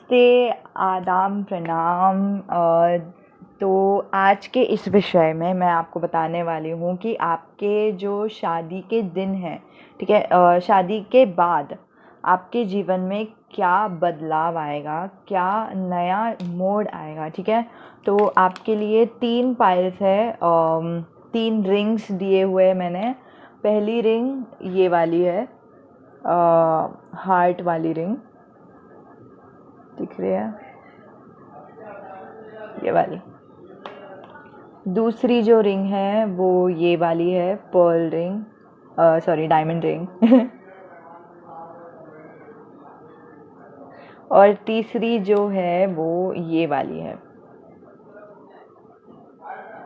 नमस्ते, आदाब, प्रणाम। तो आज के इस विषय में मैं आपको बताने वाली हूँ कि आपके जो शादी के दिन हैं, ठीक है, शादी के बाद आपके जीवन में क्या बदलाव आएगा, क्या नया मोड़ आएगा, ठीक है। तो आपके लिए 3 पायल्स है, 3 रिंग्स दिए हुए हैं मैंने। पहली रिंग ये वाली है, हार्ट वाली रिंग दिख रही है, ये वाली। दूसरी जो रिंग है वो ये वाली है, pearl ring, sorry diamond ring. और तीसरी जो है वो ये वाली है,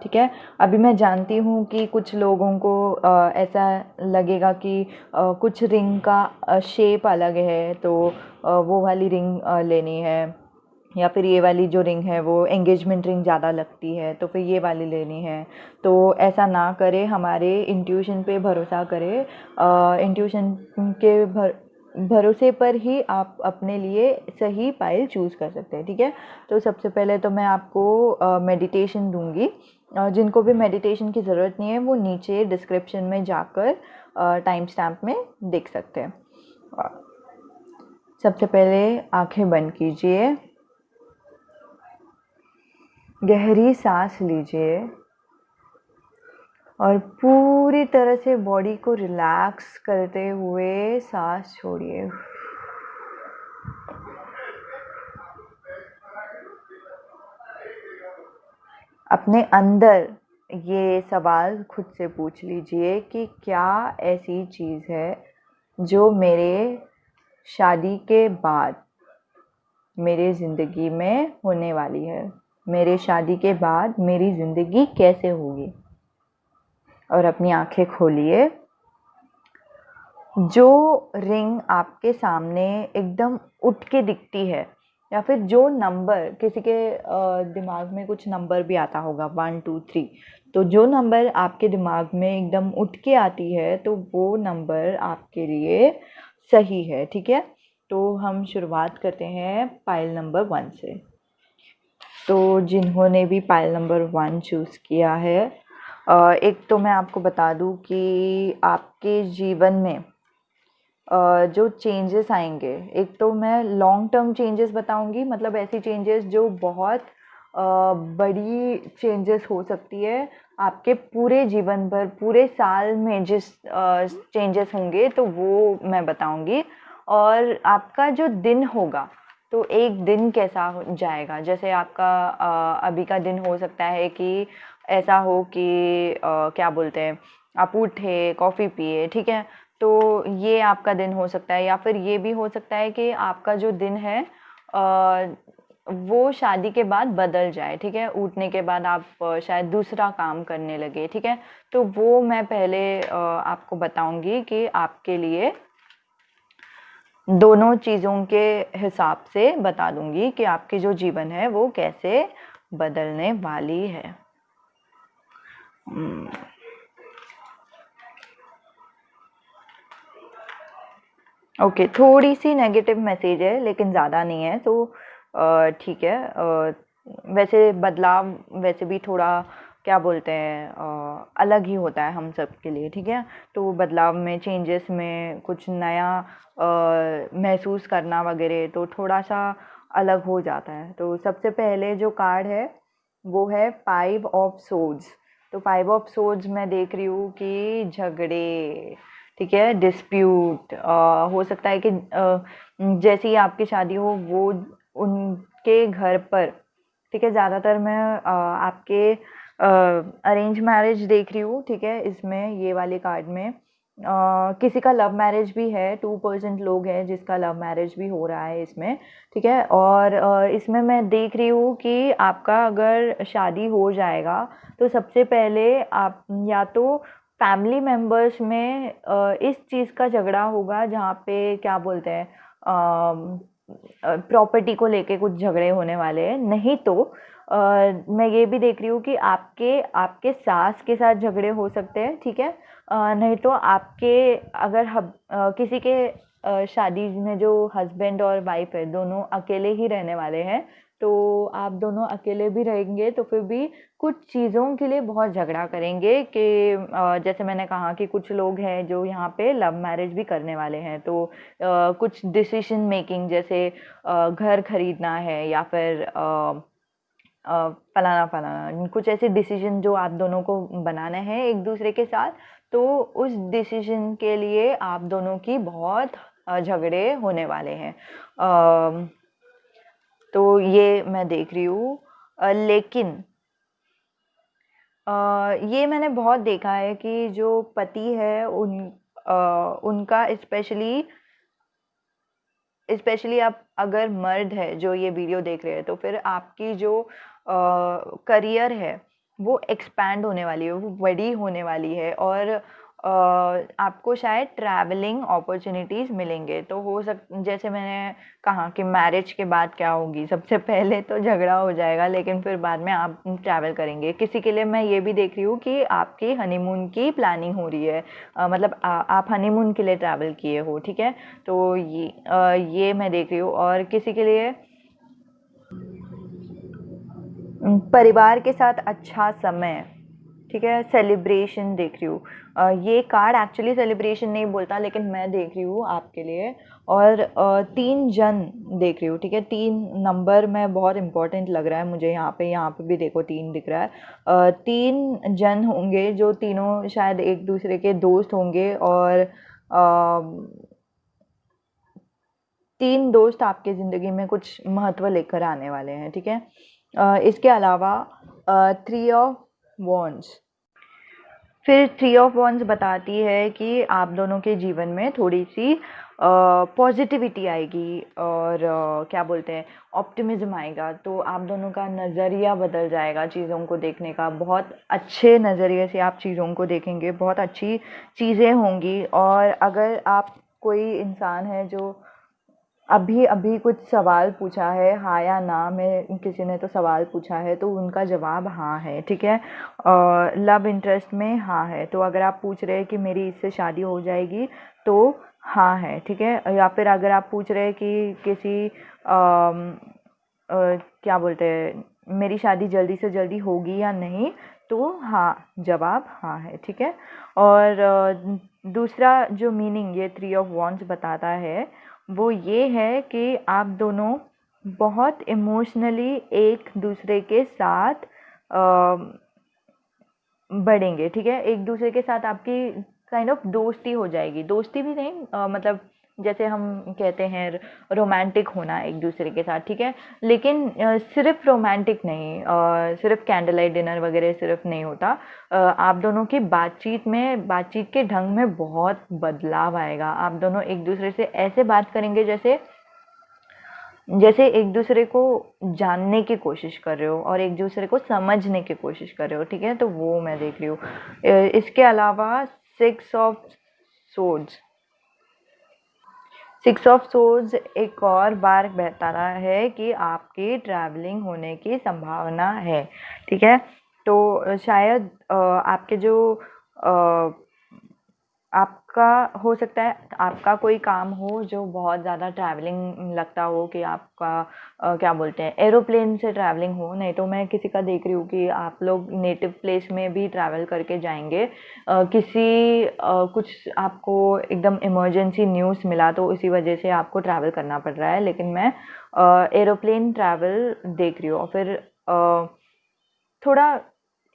ठीक है। अभी मैं जानती हूँ कि कुछ लोगों को ऐसा लगेगा कि कुछ रिंग का शेप अलग है, तो वो वाली रिंग लेनी है, या फिर ये वाली जो रिंग है वो एंगेजमेंट रिंग ज़्यादा लगती है तो फिर ये वाली लेनी है। तो ऐसा ना करें, हमारे इंट्यूशन पे भरोसा करें। इंट्यूशन के भरोसे पर ही आप अपने लिए सही पायल चूज़ कर सकते हैं, ठीक है। तो सबसे पहले तो मैं आपको मेडिटेशन दूंगी। जिनको भी मेडिटेशन की ज़रूरत नहीं है वो नीचे डिस्क्रिप्शन में जाकर टाइम स्टैम्प में देख सकते हैं। सबसे पहले आंखें बंद कीजिए, गहरी सांस लीजिए और पूरी तरह से बॉडी को रिलैक्स करते हुए सांस छोड़िए। अपने अंदर ये सवाल खुद से पूछ लीजिए कि क्या ऐसी चीज़ है जो मेरे शादी के बाद मेरे ज़िंदगी में होने वाली है। मेरे शादी के बाद मेरी ज़िंदगी कैसे होगी। और अपनी आंखें खोलिए। जो रिंग आपके सामने एकदम उठ के दिखती है, या फिर जो नंबर किसी के दिमाग में कुछ नंबर भी आता होगा 1 2 3, तो जो नंबर आपके दिमाग में एकदम उठ के आती है तो वो नंबर आपके लिए सही है, ठीक है। तो हम शुरुआत करते हैं पाइल नंबर 1 से। तो जिन्होंने भी पाइल नंबर 1 चूज़ किया है, एक तो मैं आपको बता दूं कि आपके जीवन में जो चेंजेस आएंगे, एक तो मैं लॉन्ग टर्म चेंजेस बताऊंगी, मतलब ऐसी चेंजेस जो बहुत बड़ी चेंजेस हो सकती है आपके पूरे जीवन भर, पूरे साल में जिस चेंजेस होंगे तो वो मैं बताऊंगी। और आपका जो दिन होगा, तो एक दिन कैसा हो जाएगा, जैसे आपका अभी का दिन हो सकता है कि ऐसा हो कि क्या बोलते हैं, आप उठे, कॉफ़ी पिए, ठीक है। तो ये आपका दिन हो सकता है, या फिर ये भी हो सकता है कि आपका जो दिन है वो शादी के बाद बदल जाए, ठीक है। उठने के बाद आप शायद दूसरा काम करने लगे, ठीक है। तो वो मैं पहले आपको बताऊंगी कि आपके लिए दोनों चीज़ों के हिसाब से बता दूंगी कि आपके जो जीवन है वो कैसे बदलने वाली है। ओके, थोड़ी सी नेगेटिव मैसेज है लेकिन ज़्यादा नहीं है, तो ठीक है। वैसे बदलाव वैसे भी थोड़ा क्या बोलते हैं, अलग ही होता है हम सब के लिए, ठीक है। तो बदलाव में, चेंजेस में कुछ नया महसूस करना वगैरह तो थोड़ा सा अलग हो जाता है। तो सबसे पहले जो कार्ड है वो है 5 ऑफ सोर्ड्स। तो 5 ऑफ सोर्ड्स मैं देख रही हूँ कि झगड़े, ठीक है, डिस्प्यूट हो सकता है कि जैसे ही आपकी शादी हो वो उनके घर पर, ठीक है। ज़्यादातर मैं आपके अरेंज मैरिज देख रही हूँ, ठीक है। इसमें ये वाले कार्ड में किसी का लव मैरिज भी है, 2% लोग हैं जिसका लव मैरिज भी हो रहा है इसमें, ठीक है। और इसमें मैं देख रही हूँ कि आपका अगर शादी हो जाएगा तो सबसे पहले आप या तो फैमिली मेम्बर्स में इस चीज़ का झगड़ा होगा जहाँ पे क्या बोलते हैं, प्रॉपर्टी को लेके कुछ झगड़े होने वाले हैं। नहीं तो मैं ये भी देख रही हूँ कि आपके आपके सास के साथ झगड़े हो सकते हैं, ठीक है। नहीं तो आपके अगर किसी के शादी में जो हस्बैंड और वाइफ है दोनों अकेले ही रहने वाले हैं, तो आप दोनों अकेले भी रहेंगे तो फिर भी कुछ चीज़ों के लिए बहुत झगड़ा करेंगे कि जैसे मैंने कहा कि कुछ लोग हैं जो यहाँ पे लव मैरिज भी करने वाले हैं, तो कुछ डिसीजन मेकिंग जैसे घर खरीदना है या फिर फलाना फलाना कुछ ऐसे डिसीजन जो आप दोनों को बनाने हैं एक दूसरे के साथ, तो उस डिसीजन के लिए आप दोनों की बहुत झगड़े होने वाले हैं। तो ये मैं देख रही हूँ। लेकिन ये मैंने बहुत देखा है कि जो पति है उनका स्पेशली स्पेशली आप अगर मर्द है जो ये वीडियो देख रहे हैं, तो फिर आपकी जो करियर है वो एक्सपैंड होने वाली है, वो बड़ी होने वाली है, और आपको शायद ट्रैवलिंग अपॉर्चुनिटीज़ मिलेंगे। तो हो जैसे मैंने कहा कि मैरिज के बाद क्या होगी, सबसे पहले तो झगड़ा हो जाएगा, लेकिन फिर बाद में आप ट्रैवल करेंगे। किसी के लिए मैं ये भी देख रही हूँ कि आपकी हनीमून की प्लानिंग हो रही है, मतलब आप हनीमून के लिए ट्रैवल किए हो, ठीक है। तो ये मैं देख रही हूँ। और किसी के लिए परिवार के साथ अच्छा समय, ठीक है, सेलिब्रेशन देख रही हूँ। ये कार्ड एक्चुअली सेलिब्रेशन नहीं बोलता, लेकिन मैं देख रही हूँ आपके लिए। और 3 जन देख रही हूँ, ठीक है। 3 नंबर में बहुत इम्पोर्टेंट लग रहा है मुझे। यहाँ पे भी देखो 3 दिख रहा है। 3 जन होंगे जो तीनों शायद एक दूसरे के दोस्त होंगे, और 3 दोस्त आपके ज़िंदगी में कुछ महत्व लेकर आने वाले हैं, ठीक है। इसके अलावा 3 ऑफ वॉन्ड्स, फिर 3 ऑफ वॉन्ड्स बताती है कि आप दोनों के जीवन में थोड़ी सी पॉजिटिविटी आएगी, और क्या बोलते हैं, ऑप्टिमिज्म आएगा। तो आप दोनों का नज़रिया बदल जाएगा चीज़ों को देखने का, बहुत अच्छे नज़रिए से आप चीज़ों को देखेंगे, बहुत अच्छी चीज़ें होंगी। और अगर आप कोई इंसान है जो अभी अभी कुछ सवाल पूछा है, हाँ या ना में किसी ने तो सवाल पूछा है, तो उनका जवाब हाँ है, ठीक है। लव इंटरेस्ट में हाँ है, तो अगर आप पूछ रहे हैं कि मेरी इससे शादी हो जाएगी, तो हाँ है, ठीक है। या फिर अगर आप पूछ रहे हैं कि किसी क्या बोलते हैं, मेरी शादी जल्दी से जल्दी होगी या नहीं, तो हाँ, जवाब हाँ है, ठीक है। और दूसरा जो मीनिंग ये 3 ऑफ वॉन्ड्स बताता है वो ये है कि आप दोनों बहुत इमोशनली एक दूसरे के साथ बढ़ेंगे, ठीक है। एक दूसरे के साथ आपकी काइंड ऑफ दोस्ती हो जाएगी, दोस्ती भी नहीं, मतलब जैसे हम कहते हैं रोमांटिक होना एक दूसरे के साथ, ठीक है। लेकिन सिर्फ रोमांटिक नहीं, सिर्फ कैंडल लाइट डिनर वगैरह सिर्फ नहीं होता। आप दोनों की बातचीत के ढंग में बहुत बदलाव आएगा। आप दोनों एक दूसरे से ऐसे बात करेंगे जैसे जैसे एक दूसरे को जानने की कोशिश कर रहे हो और एक दूसरे को समझने की कोशिश कर रहे हो, ठीक है। तो वो मैं देख रही हूँ। इसके अलावा 6 ऑफ सोर्ड्स, 6 ऑफ सोर्ड्स एक और बार बताना है कि आपकी ट्रैवलिंग होने की संभावना है, ठीक है। तो शायद आपके जो आपका हो सकता है आपका कोई काम हो जो बहुत ज़्यादा ट्रैवलिंग लगता हो, कि आपका क्या बोलते हैं, एरोप्लेन से ट्रैवलिंग हो। नहीं तो मैं किसी का देख रही हूँ कि आप लोग नेटिव प्लेस में भी ट्रैवल करके जाएंगे। कुछ आपको एकदम इमरजेंसी न्यूज़ मिला तो इसी वजह से आपको ट्रैवल करना पड़ रहा है, लेकिन मैं एरोप्लेन ट्रैवल देख रही हूँ। और फिर थोड़ा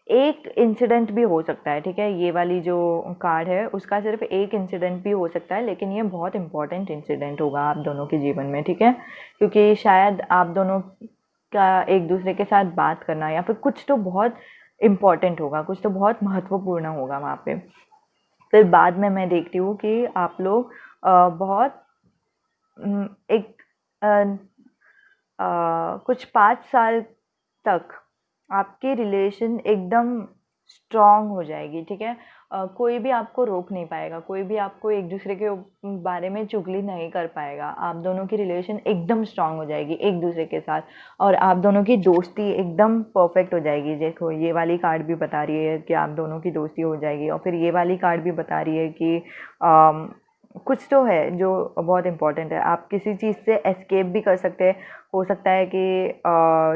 एक इंसिडेंट भी हो सकता है, ठीक है। ये वाली जो कार्ड है उसका सिर्फ एक इंसिडेंट भी हो सकता है, लेकिन ये बहुत इंपॉर्टेंट इंसिडेंट होगा आप दोनों के जीवन में, ठीक है। क्योंकि शायद आप दोनों का एक दूसरे के साथ बात करना या फिर कुछ तो बहुत इम्पॉर्टेंट होगा, कुछ तो बहुत महत्वपूर्ण होगा वहाँ पे। फिर बाद में मैं देखती हूँ कि आप लोग बहुत एक कुछ 5 साल तक आपकी रिलेशन एकदम स्ट्रॉन्ग हो जाएगी, ठीक है। कोई भी आपको रोक नहीं पाएगा, कोई भी आपको एक दूसरे के बारे में चुगली नहीं कर पाएगा। आप दोनों की रिलेशन एकदम स्ट्रॉन्ग हो जाएगी एक दूसरे के साथ, और आप दोनों की दोस्ती एकदम परफेक्ट हो जाएगी। देखो ये वाली कार्ड भी बता रही है कि आप दोनों की दोस्ती हो जाएगी, और फिर ये वाली कार्ड भी बता रही है कि कुछ तो है जो बहुत इम्पोर्टेंट है। आप किसी चीज़ से एस्केप भी कर सकते हैं। हो सकता है कि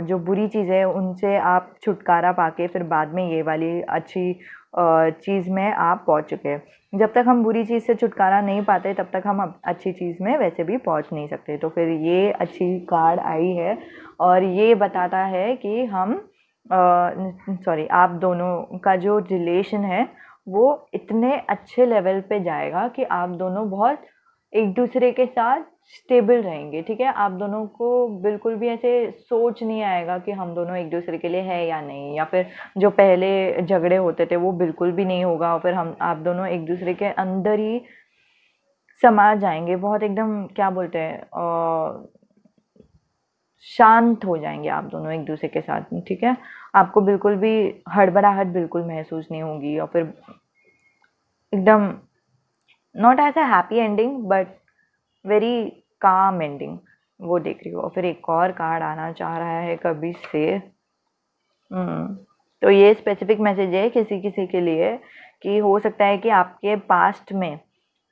जो बुरी चीज़ है उनसे आप छुटकारा पाके फिर बाद में ये वाली अच्छी चीज़ में आप पहुंच चुके हैं। जब तक हम बुरी चीज़ से छुटकारा नहीं पाते तब तक हम अच्छी चीज़ में वैसे भी पहुंच नहीं सकते। तो फिर ये अच्छी कार्ड आई है और ये बताता है कि हम सॉरी, आप दोनों का जो रिलेशन है वो इतने अच्छे लेवल पे जाएगा कि आप दोनों बहुत एक दूसरे के साथ स्टेबल रहेंगे। ठीक है, आप दोनों को बिल्कुल भी ऐसे सोच नहीं आएगा कि हम दोनों एक दूसरे के लिए है या नहीं, या फिर जो पहले झगड़े होते थे वो बिल्कुल भी नहीं होगा और फिर हम आप दोनों एक दूसरे के अंदर ही समा जाएंगे। बहुत एकदम क्या बोलते हैं, शांत हो जाएंगे आप दोनों एक दूसरे के साथ। ठीक है, आपको बिल्कुल भी हड़बड़ाहट बिल्कुल महसूस नहीं होगी और फिर एकदम not as a happy ending but very calm ending वो देख रही हो। और फिर एक और कार्ड आना चाह रहा है कभी से। तो ये स्पेसिफिक मैसेज है किसी किसी के लिए कि हो सकता है कि आपके पास्ट में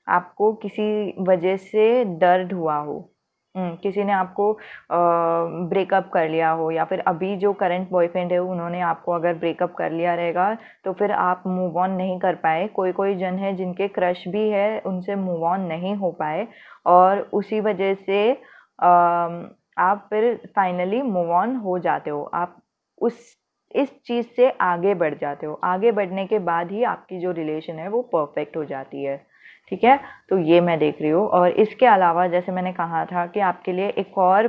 आपको किसी वजह से दर्द हुआ हो। किसी ने आपको ब्रेकअप कर लिया हो, या फिर अभी जो करंट बॉयफ्रेंड है उन्होंने आपको अगर ब्रेकअप कर लिया रहेगा तो फिर आप मूव ऑन नहीं कर पाए। कोई कोई जन है जिनके क्रश भी है, उनसे मूव ऑन नहीं हो पाए और उसी वजह से आप फिर फाइनली मूव ऑन हो जाते हो। आप उस इस चीज़ से आगे बढ़ जाते हो। आगे बढ़ने के बाद ही आपकी जो रिलेशन है वो परफेक्ट हो जाती है। ठीक है, तो ये मैं देख रही हूँ। और इसके अलावा जैसे मैंने कहा था कि आपके लिए एक और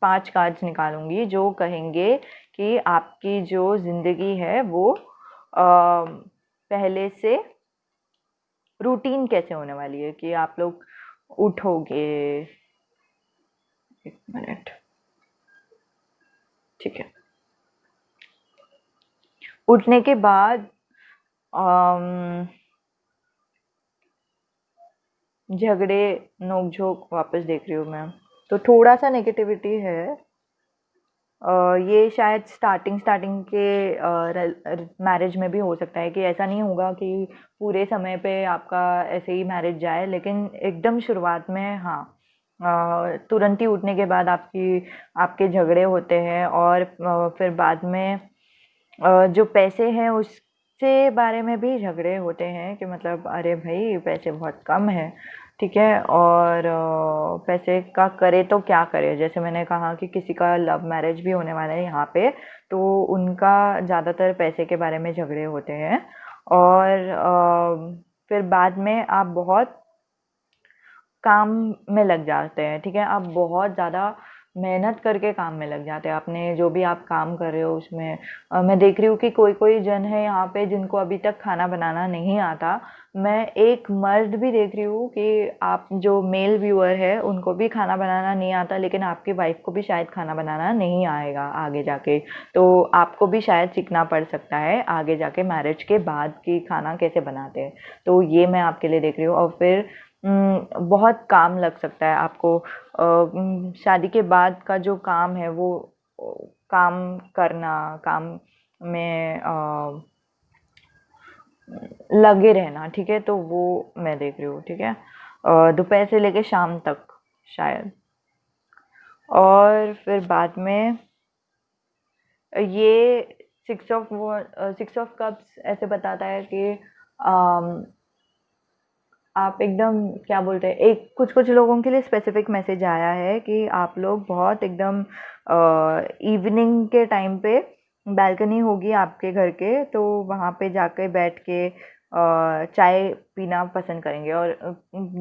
5 कार्ड्स निकालूंगी जो कहेंगे कि आपकी जो ज़िंदगी है वो पहले से रूटीन कैसे होने वाली है, कि आप लोग उठोगे। एक मिनट, ठीक है। उठने के बाद झगड़े नोक-झोंक वापस देख रही हूँ मैं, तो थोड़ा-सा नेगेटिविटी है। ये शायद स्टार्टिंग के मैरिज में भी हो सकता है कि ऐसा नहीं होगा कि पूरे समय पे आपका ऐसे ही मैरिज जाए, लेकिन एकदम शुरुआत में हाँ, तुरंत ही उठने के बाद आपके झगड़े होते हैं और फिर बाद में जो पैसे हैं उसके बारे में भी झगड़े होते हैं कि मतलब अरे भाई पैसे बहुत कम है। ठीक है, और पैसे का करे तो क्या करे। जैसे मैंने कहा कि किसी का लव मैरिज भी होने वाला है यहाँ पे, तो उनका ज़्यादातर पैसे के बारे में झगड़े होते हैं। और फिर बाद में आप बहुत काम में लग जाते हैं। ठीक है, आप बहुत ज़्यादा मेहनत करके काम में लग जाते हैं। आपने जो भी आप काम कर रहे हो उसमें मैं देख रही हूँ कि कोई कोई जन है यहाँ पे जिनको अभी तक खाना बनाना नहीं आता। मैं एक मर्द भी देख रही हूँ कि आप जो मेल व्यूअर है उनको भी खाना बनाना नहीं आता, लेकिन आपकी वाइफ को भी शायद खाना बनाना नहीं आएगा आगे जाके। तो आपको भी शायद सीखना पड़ सकता है आगे जाके मैरिज के बाद कि खाना कैसे बनाते हैं। तो ये मैं आपके लिए देख रही हूँ। और फिर बहुत काम लग सकता है आपको। शादी के बाद का जो काम है वो काम करना, काम में लगे रहना। ठीक है, तो वो मैं देख रही हूँ। ठीक है, दोपहर से लेके शाम तक शायद। और फिर बाद में ये सिक्स ऑफ कप्स ऐसे बताता है कि आप एकदम क्या बोलते हैं, एक कुछ कुछ लोगों के लिए स्पेसिफिक मैसेज आया है कि आप लोग बहुत एकदम इवनिंग के टाइम पे बालकनी होगी आपके घर के, तो वहाँ पे जाके बैठ के चाय पीना पसंद करेंगे। और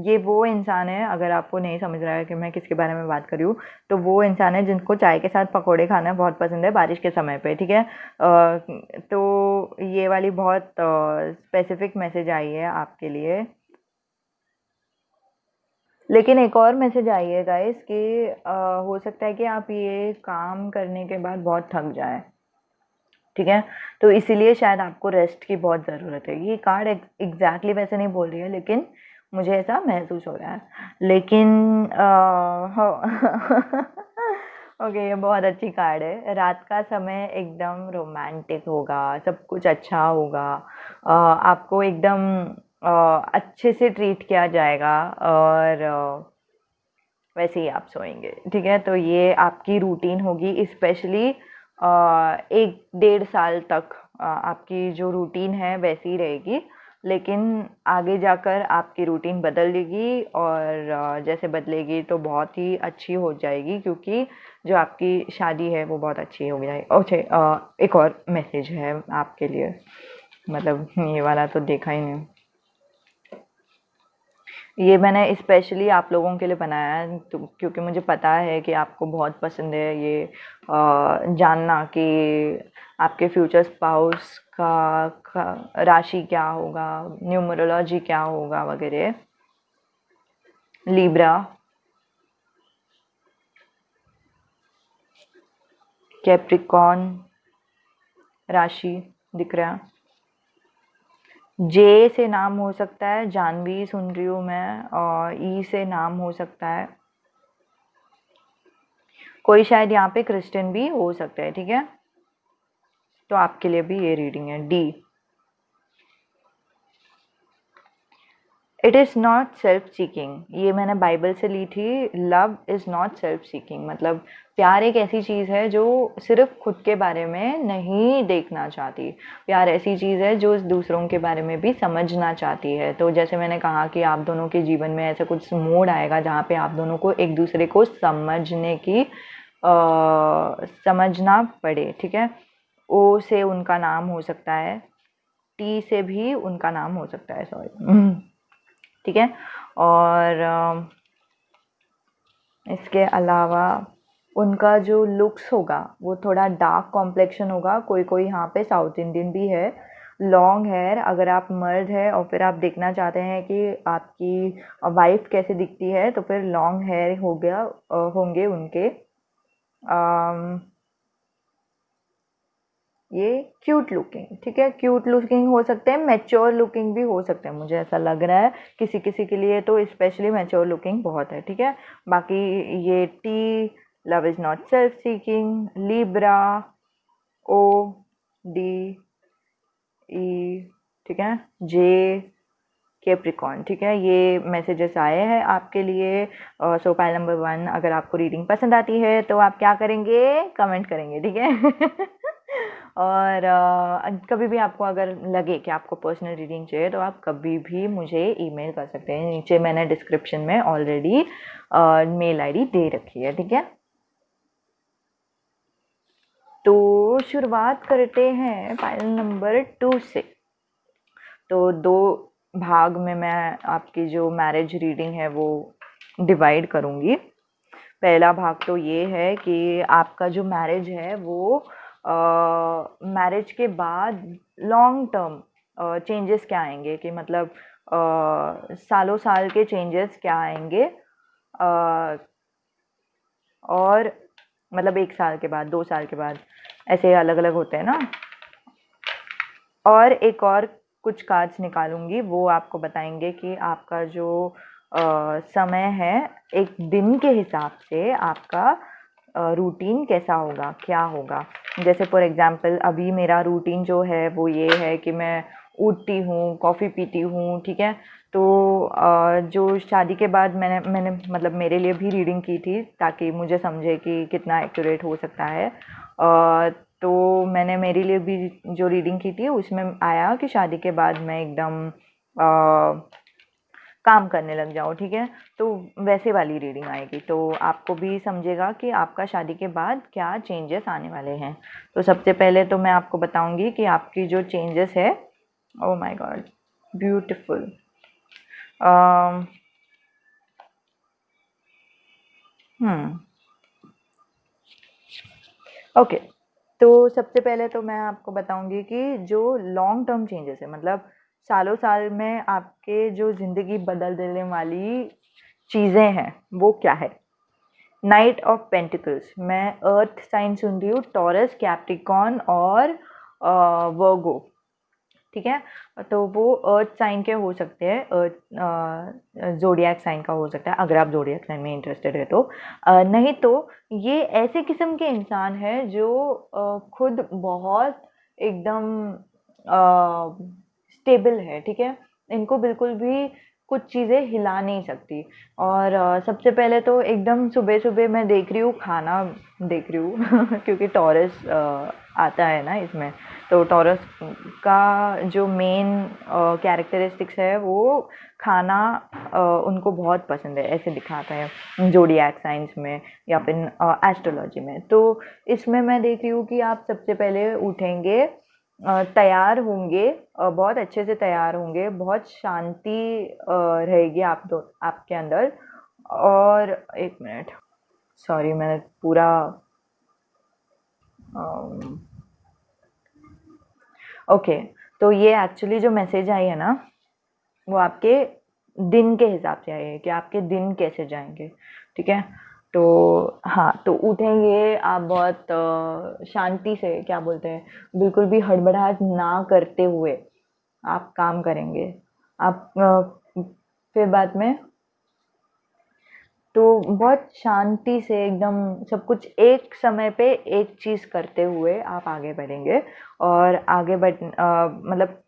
ये वो इंसान है, अगर आपको नहीं समझ रहा है कि मैं किसके बारे में बात कर रही हूँ, तो वो इंसान है जिनको चाय के साथ पकोड़े खाना बहुत पसंद है बारिश के समय पे। ठीक है, तो ये वाली बहुत स्पेसिफिक मैसेज आई है आपके लिए। लेकिन एक और मैसेज आई है गाइस कि हो सकता है कि आप ये काम करने के बाद बहुत थक जाएं। ठीक है, तो इसीलिए शायद आपको रेस्ट की बहुत ज़रूरत है। ये कार्ड एग्जैक्टली वैसे नहीं बोल रही है, लेकिन मुझे ऐसा महसूस हो रहा है। लेकिन ओके, ये बहुत अच्छी कार्ड है। रात का समय एकदम रोमांटिक होगा, सब कुछ अच्छा होगा। आपको एकदम अच्छे से ट्रीट किया जाएगा और वैसे ही आप सोएंगे, ठीक है। तो ये आपकी रूटीन होगी, स्पेशली 1 डेढ़ साल तक आपकी जो रूटीन है वैसी ही रहेगी, लेकिन आगे जाकर आपकी रूटीन बदलेगी और जैसे बदलेगी तो बहुत ही अच्छी हो जाएगी, क्योंकि जो आपकी शादी है वो बहुत अच्छी हो जाएगी। अच्छा, एक और मैसेज है आपके लिए, मतलब ये वाला तो देखा ही नहीं, ये मैंने स्पेशली आप लोगों के लिए बनाया है, तो क्योंकि मुझे पता है कि आपको बहुत पसंद है ये जानना कि आपके फ्यूचर स्पाउस का राशि क्या होगा, न्यूमरोलॉजी क्या होगा वगैरह। लिब्रा, कैप्रिकॉन राशि दिख रहा है। जे से नाम हो सकता है, जानवी सुन रही हूँ मैं, और ई से नाम हो सकता है, कोई शायद यहाँ पे क्रिश्चियन भी हो सकता है, ठीक है। तो आपके लिए भी ये रीडिंग है। D, it is not self seeking, ये मैंने बाइबल से ली थी। Love is not self seeking, मतलब प्यार एक ऐसी चीज़ है जो सिर्फ खुद के बारे में नहीं देखना चाहती। प्यार ऐसी चीज़ है जो दूसरों के बारे में भी समझना चाहती है। तो जैसे मैंने कहा कि आप दोनों के जीवन में ऐसा कुछ मोड़ आएगा जहाँ पे आप दोनों को एक दूसरे को समझने की समझना पड़े, ठीक है। ओ से उनका नाम हो सकता है, टी से भी उनका नाम हो सकता है, सॉरी, ठीक है। और इसके अलावा उनका जो लुक्स होगा वो थोड़ा डार्क कॉम्प्लेक्शन होगा, कोई कोई यहाँ पे साउथ इंडियन भी है। लॉन्ग हेयर, अगर आप मर्द है और फिर आप देखना चाहते हैं कि आपकी वाइफ कैसे दिखती है, तो फिर लॉन्ग हेयर हो गया होंगे उनके। ये क्यूट लुकिंग, ठीक है, क्यूट लुकिंग हो सकते हैं, मैच्योर लुकिंग भी हो सकते हैं, मुझे ऐसा लग रहा है किसी किसी के लिए तो स्पेशली मैच्योर लुकिंग बहुत है, ठीक है। बाकी ये T, love is not self seeking, Libra, O, D, E, ठीक है, जे, कैप्रिकॉर्न, ठीक है। ये मैसेजेस आए हैं आपके लिए। सो फाइल नंबर 1, अगर आपको रीडिंग पसंद आती है तो आप क्या करेंगे, कमेंट करेंगे, ठीक है। और कभी भी आपको अगर लगे कि आपको पर्सनल रीडिंग चाहिए तो आप कभी भी मुझे ईमेल कर सकते हैं, नीचे मैंने डिस्क्रिप्शन में ऑलरेडी मेल आईडी दे रखी है, ठीक है। तो शुरुआत करते हैं फाइल नंबर 2 से। तो 2 भाग में मैं आपकी जो मैरिज रीडिंग है वो डिवाइड करूँगी। पहला भाग तो ये है कि आपका जो मैरिज है वो मैरिज के बाद लॉन्ग टर्म चेंजेस क्या आएंगे, कि मतलब सालों साल के चेंजेस क्या आएंगे, और मतलब 1 साल के बाद, 2 साल के बाद, ऐसे अलग अलग होते हैं ना। और एक और कुछ कार्ड्स निकालूंगी, वो आपको बताएंगे कि आपका जो समय है एक दिन के हिसाब से आपका रूटीन कैसा होगा, क्या होगा। जैसे फॉर एग्जांपल अभी मेरा रूटीन जो है वो ये है कि मैं उठती हूँ, कॉफ़ी पीती हूँ, ठीक है। तो जो शादी के बाद मैंने मतलब मेरे लिए भी रीडिंग की थी ताकि मुझे समझे कि कितना एक्यूरेट हो सकता है। तो मैंने मेरे लिए भी जो रीडिंग की थी उसमें आया कि शादी के बाद मैं एकदम काम करने लग जाओ, ठीक है। तो वैसे वाली रीडिंग आएगी, तो आपको भी समझेगा कि आपका शादी के बाद क्या चेंजेस आने वाले हैं। तो सबसे पहले तो मैं आपको बताऊंगी कि आपकी जो चेंजेस है, oh my God, beautiful, okay. तो सबसे पहले तो मैं आपको बताऊंगी कि जो लॉन्ग टर्म चेंजेस है, मतलब सालों साल में आपके जो ज़िंदगी बदल देने वाली चीज़ें हैं वो क्या है। नाइट ऑफ पेंटिकल्स, मैं अर्थ साइन सुन रही हूँ, टॉरस, कैप्रिकॉर्न और वर्गो, ठीक है। तो वो अर्थ साइन के हो सकते हैं, अर्थ जोडियक साइन का हो सकता है अगर आप जोडियक साइन में इंटरेस्टेड है तो। नहीं तो ये ऐसे किस्म के इंसान है जो खुद बहुत एकदम स्टेबल है, ठीक है। इनको बिल्कुल भी कुछ चीज़ें हिला नहीं सकती। और सबसे पहले तो एकदम सुबह-सुबह मैं देख रही हूँ खाना देख रही हूँ क्योंकि टॉरस आता है ना इसमें, तो टॉरस का जो मेन कैरेक्टरिस्टिक्स है वो खाना उनको बहुत पसंद है, ऐसे दिखाता है ज़ोडिएक साइंस में या फिर एस्ट्रोलॉजी में। तो इसमें मैं देख रही हूँ कि आप सबसे पहले उठेंगे, तैयार होंगे, बहुत अच्छे से तैयार होंगे, बहुत शांति रहेगी आपके अंदर। और एक मिनट, सॉरी मैंने पूरा ओके। तो ये एक्चुअली जो मैसेज आई है ना, वो आपके दिन के हिसाब से आई है कि आपके दिन कैसे जाएंगे, ठीक है। तो हाँ, तो उठेंगे आप बहुत शांति से, क्या बोलते हैं, बिल्कुल भी हड़बड़ाहट ना करते हुए आप काम करेंगे। आप फिर बाद में तो बहुत शांति से एकदम सब कुछ एक समय पे एक चीज़ करते हुए आप आगे बढ़ेंगे। और आगे मतलब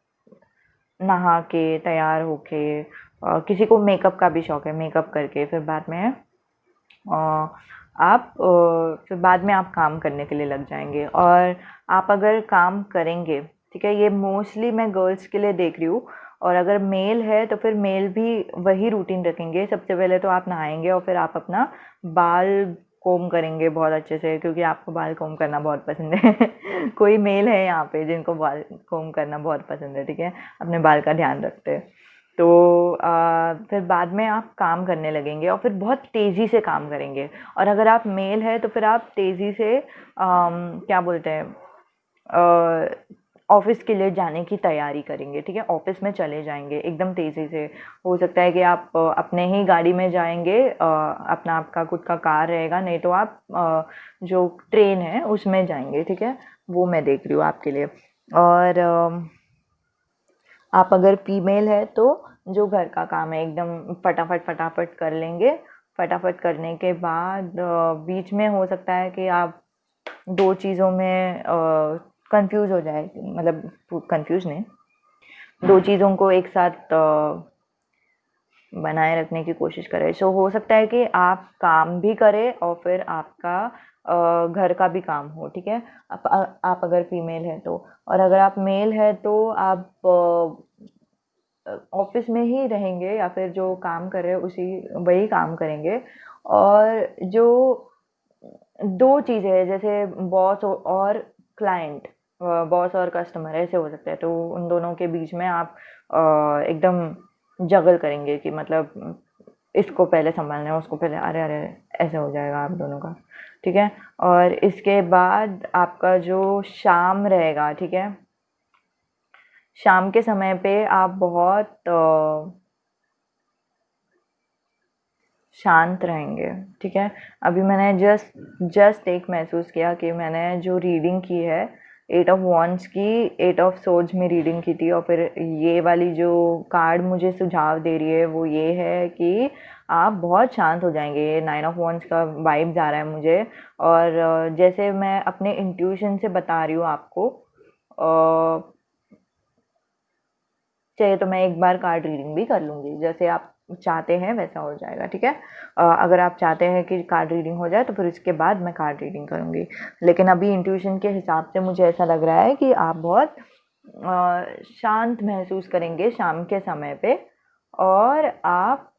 नहा के तैयार होके, किसी को मेकअप का भी शौक है, मेकअप करके फिर बाद में फिर बाद में आप काम करने के लिए लग जाएंगे। और आप अगर काम करेंगे, ठीक है, ये मोस्टली मैं गर्ल्स के लिए देख रही हूँ। और अगर मेल है तो फिर मेल भी वही रूटीन रखेंगे। सबसे पहले तो आप नहाएंगे और फिर आप अपना बाल कोम करेंगे बहुत अच्छे से, क्योंकि आपको बाल कोम करना बहुत पसंद है कोई मेल है यहाँ पे जिनको बाल कोम करना बहुत पसंद है, ठीक है, अपने बाल का ध्यान रखते हैं। तो फिर बाद में आप काम करने लगेंगे और फिर बहुत तेज़ी से काम करेंगे। और अगर आप मेल है तो फिर आप तेज़ी से क्या बोलते हैं, ऑफिस के लिए जाने की तैयारी करेंगे, ठीक है, ऑफिस में चले जाएंगे एकदम तेज़ी से। हो सकता है कि आप अपने ही गाड़ी में जाएंगे, अपना आपका खुद का कार रहेगा, नहीं तो आप जो ट्रेन है उसमें जाएंगे, ठीक है, वो मैं देख रही हूँ आपके लिए। और आप अगर फीमेल है तो जो घर का काम है एकदम फटाफट फटाफट कर लेंगे। फटाफट करने के बाद बीच में हो सकता है कि आप दो चीज़ों में कंफ्यूज हो जाए, मतलब कंफ्यूज नहीं, दो चीज़ों को एक साथ बनाए रखने की कोशिश करें। सो हो सकता है कि आप काम भी करें और फिर आपका घर का भी काम हो, ठीक है। आप अगर फीमेल है तो। और अगर आप मेल है तो आप ऑफिस में ही रहेंगे या फिर जो काम कर रहे हैं उसी वही काम करेंगे। और जो दो चीज़ें हैं, जैसे बॉस और क्लाइंट, बॉस और कस्टमर ऐसे हो सकते हैं, तो उन दोनों के बीच में आप एकदम जगल करेंगे कि मतलब इसको पहले संभालना है, उसको पहले, अरे अरे ऐसे हो जाएगा आप दोनों का, ठीक है। और इसके बाद आपका जो शाम रहेगा, ठीक है, शाम के समय पे आप बहुत शांत रहेंगे, ठीक है। अभी मैंने जस्ट एक महसूस किया कि मैंने जो रीडिंग की है, एट ऑफ वॉन्ड्स की एट ऑफ सोर्ड्स में रीडिंग की थी, और फिर ये वाली जो कार्ड मुझे सुझाव दे रही है वो ये है कि आप बहुत शांत हो जाएंगे। ये नाइन ऑफ वॉन्ड्स का वाइब्स आ रहा है मुझे। और जैसे मैं अपने इंट्यूशन से बता रही हूँ आपको, चाहिए तो मैं एक बार कार्ड रीडिंग भी कर लूँगी, जैसे आप चाहते हैं वैसा हो जाएगा, ठीक है। अगर आप चाहते हैं कि कार्ड रीडिंग हो जाए तो फिर इसके बाद मैं कार्ड रीडिंग करूँगी। लेकिन अभी इंट्यूशन के हिसाब से मुझे ऐसा लग रहा है कि आप बहुत शांत महसूस करेंगे शाम के समय पे। और आप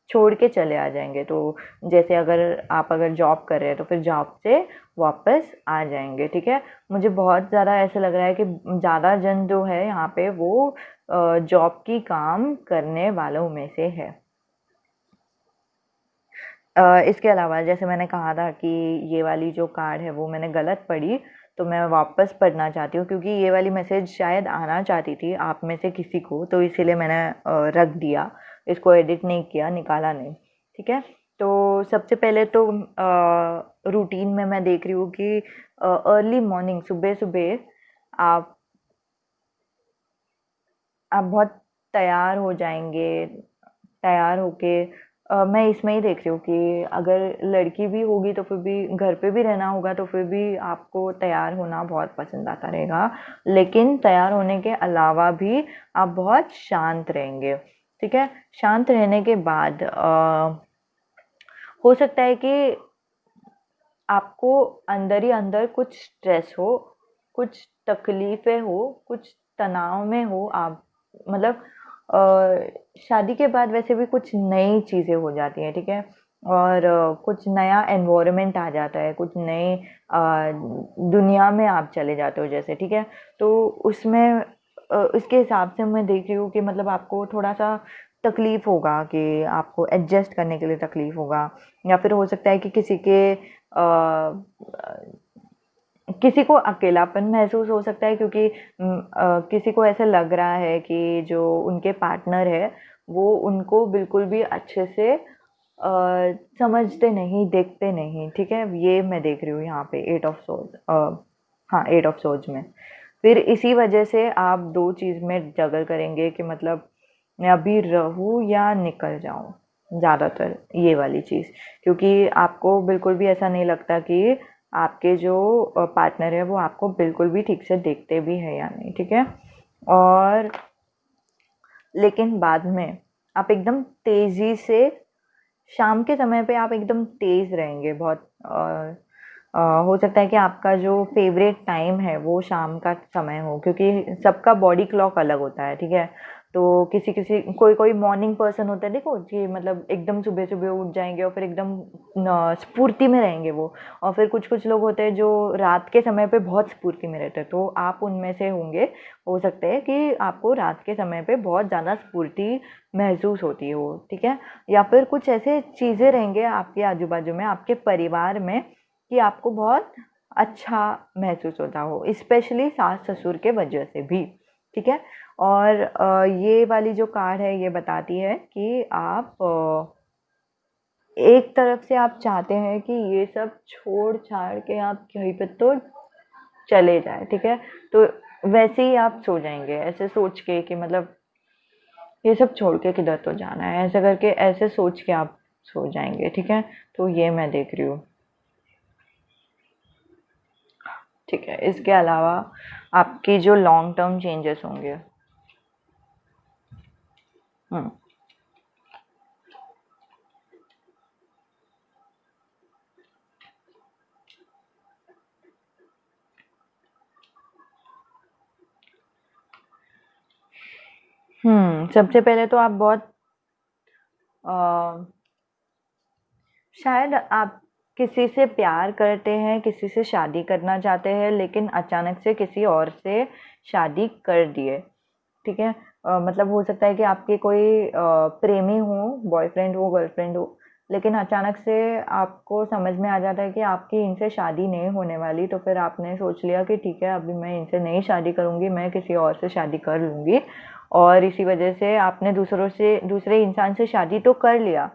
छोड़ के चले आ जाएंगे। तो जैसे अगर जॉब कर रहे हैं तो फिर जॉब से वापस आ जाएंगे, ठीक है। मुझे बहुत ज़्यादा ऐसा लग रहा है कि ज़्यादा जन जो है यहाँ पे वो जॉब की काम करने वालों में से है। इसके अलावा जैसे मैंने कहा था कि ये वाली जो कार्ड है वो मैंने गलत पढ़ी, तो मैं वापस पढ़ना चाहती हूँ, क्योंकि ये वाली मैसेज शायद आना चाहती थी आप में से किसी को, तो इसीलिए मैंने रख दिया, इसको एडिट नहीं किया, निकाला नहीं, ठीक है। तो सबसे पहले तो रूटीन में मैं देख रही हूँ कि अर्ली मॉर्निंग, सुबह सुबह आप बहुत तैयार हो जाएंगे, तैयार होके मैं इसमें ही देख रही हूँ कि अगर लड़की भी होगी तो फिर भी घर पे भी रहना होगा, तो फिर भी आपको तैयार होना बहुत पसंद आता रहेगा। लेकिन तैयार होने के अलावा भी आप बहुत शांत रहेंगे, ठीक है। शांत रहने के बाद हो सकता है कि आपको अंदर ही अंदर कुछ स्ट्रेस हो, कुछ तकलीफ़ें हो, कुछ तनाव में हो आप, मतलब शादी के बाद वैसे भी कुछ नई चीज़ें हो जाती हैं, ठीक है? और कुछ नया एनवायरनमेंट आ जाता है, कुछ नए दुनिया में आप चले जाते हो जैसे, ठीक है? तो उसमें इसके हिसाब से मैं देख रही हूँ कि मतलब आपको थोड़ा-सा तकलीफ़ होगा, कि आपको एडजस्ट करने के लिए तकलीफ़ होगा, या फिर हो सकता है कि किसी को अकेलापन महसूस हो सकता है, क्योंकि किसी को ऐसा लग रहा है कि जो उनके पार्टनर है वो उनको बिल्कुल भी अच्छे से समझते नहीं, देखते नहीं, ठीक है। ये मैं देख रही हूँ यहाँ पे एट ऑफ सोर्ड, हाँ, एट ऑफ सोर्ड्स में। फिर इसी वजह से आप दो चीज़ में जगल करेंगे कि मतलब मैं अभी रहूँ या निकल जाऊँ, ज़्यादातर ये वाली चीज़, क्योंकि आपको बिल्कुल भी ऐसा नहीं लगता कि आपके जो पार्टनर है वो आपको बिल्कुल भी ठीक से देखते भी है या नहीं, ठीक है। और लेकिन बाद में आप एकदम तेज़ी से, शाम के समय पे आप एकदम तेज़ रहेंगे बहुत, हो सकता है कि आपका जो फेवरेट टाइम है वो शाम का समय हो, क्योंकि सबका बॉडी क्लॉक अलग होता है, ठीक है। तो किसी किसी कोई कोई मॉर्निंग पर्सन होता है, देखो कि मतलब एकदम सुबह सुबह उठ जाएंगे और फिर एकदम स्फूर्ति में रहेंगे वो। और फिर कुछ कुछ लोग होते हैं जो रात के समय पे बहुत स्फूर्ति में रहते हैं, तो आप उनमें से होंगे। हो सकता है कि आपको रात के समय पे बहुत ज़्यादा स्फूर्ति महसूस होती हो, ठीक है। या फिर कुछ ऐसे चीज़ें रहेंगे आपके आजू बाजू में, आपके परिवार में, कि आपको बहुत अच्छा महसूस होता हो, स्पेशली सास ससुर के वजह से भी, ठीक है। और ये वाली जो कार्ड है ये बताती है कि आप एक तरफ से आप चाहते हैं कि ये सब छोड़ छाड़ के आप कहीं पे तो चले जाए, ठीक है। तो वैसे ही आप सो जाएंगे ऐसे सोच के कि मतलब ये सब छोड़ के किधर तो जाना है, ऐसे करके ऐसे सोच के आप सो जाएंगे, ठीक है। तो ये मैं देख रही हूँ, ठीक है। इसके अलावा आपकी जो लॉन्ग टर्म चेंजेस होंगे, हम्म सबसे पहले तो आप बहुत अ, शायद आप किसी से प्यार करते हैं, किसी से शादी करना चाहते हैं, लेकिन अचानक से किसी और से शादी कर दिए, ठीक है। मतलब हो सकता है कि आपके कोई प्रेमी हो, बॉयफ्रेंड हो, गर्लफ्रेंड हो, लेकिन अचानक से आपको समझ में आ जाता है कि आपकी इनसे शादी नहीं होने वाली, तो फिर आपने सोच लिया कि ठीक है, अभी मैं इनसे नहीं शादी करूँगी, मैं किसी और से शादी कर लूँगी। और इसी वजह से आपने दूसरे इंसान से शादी तो कर लिया,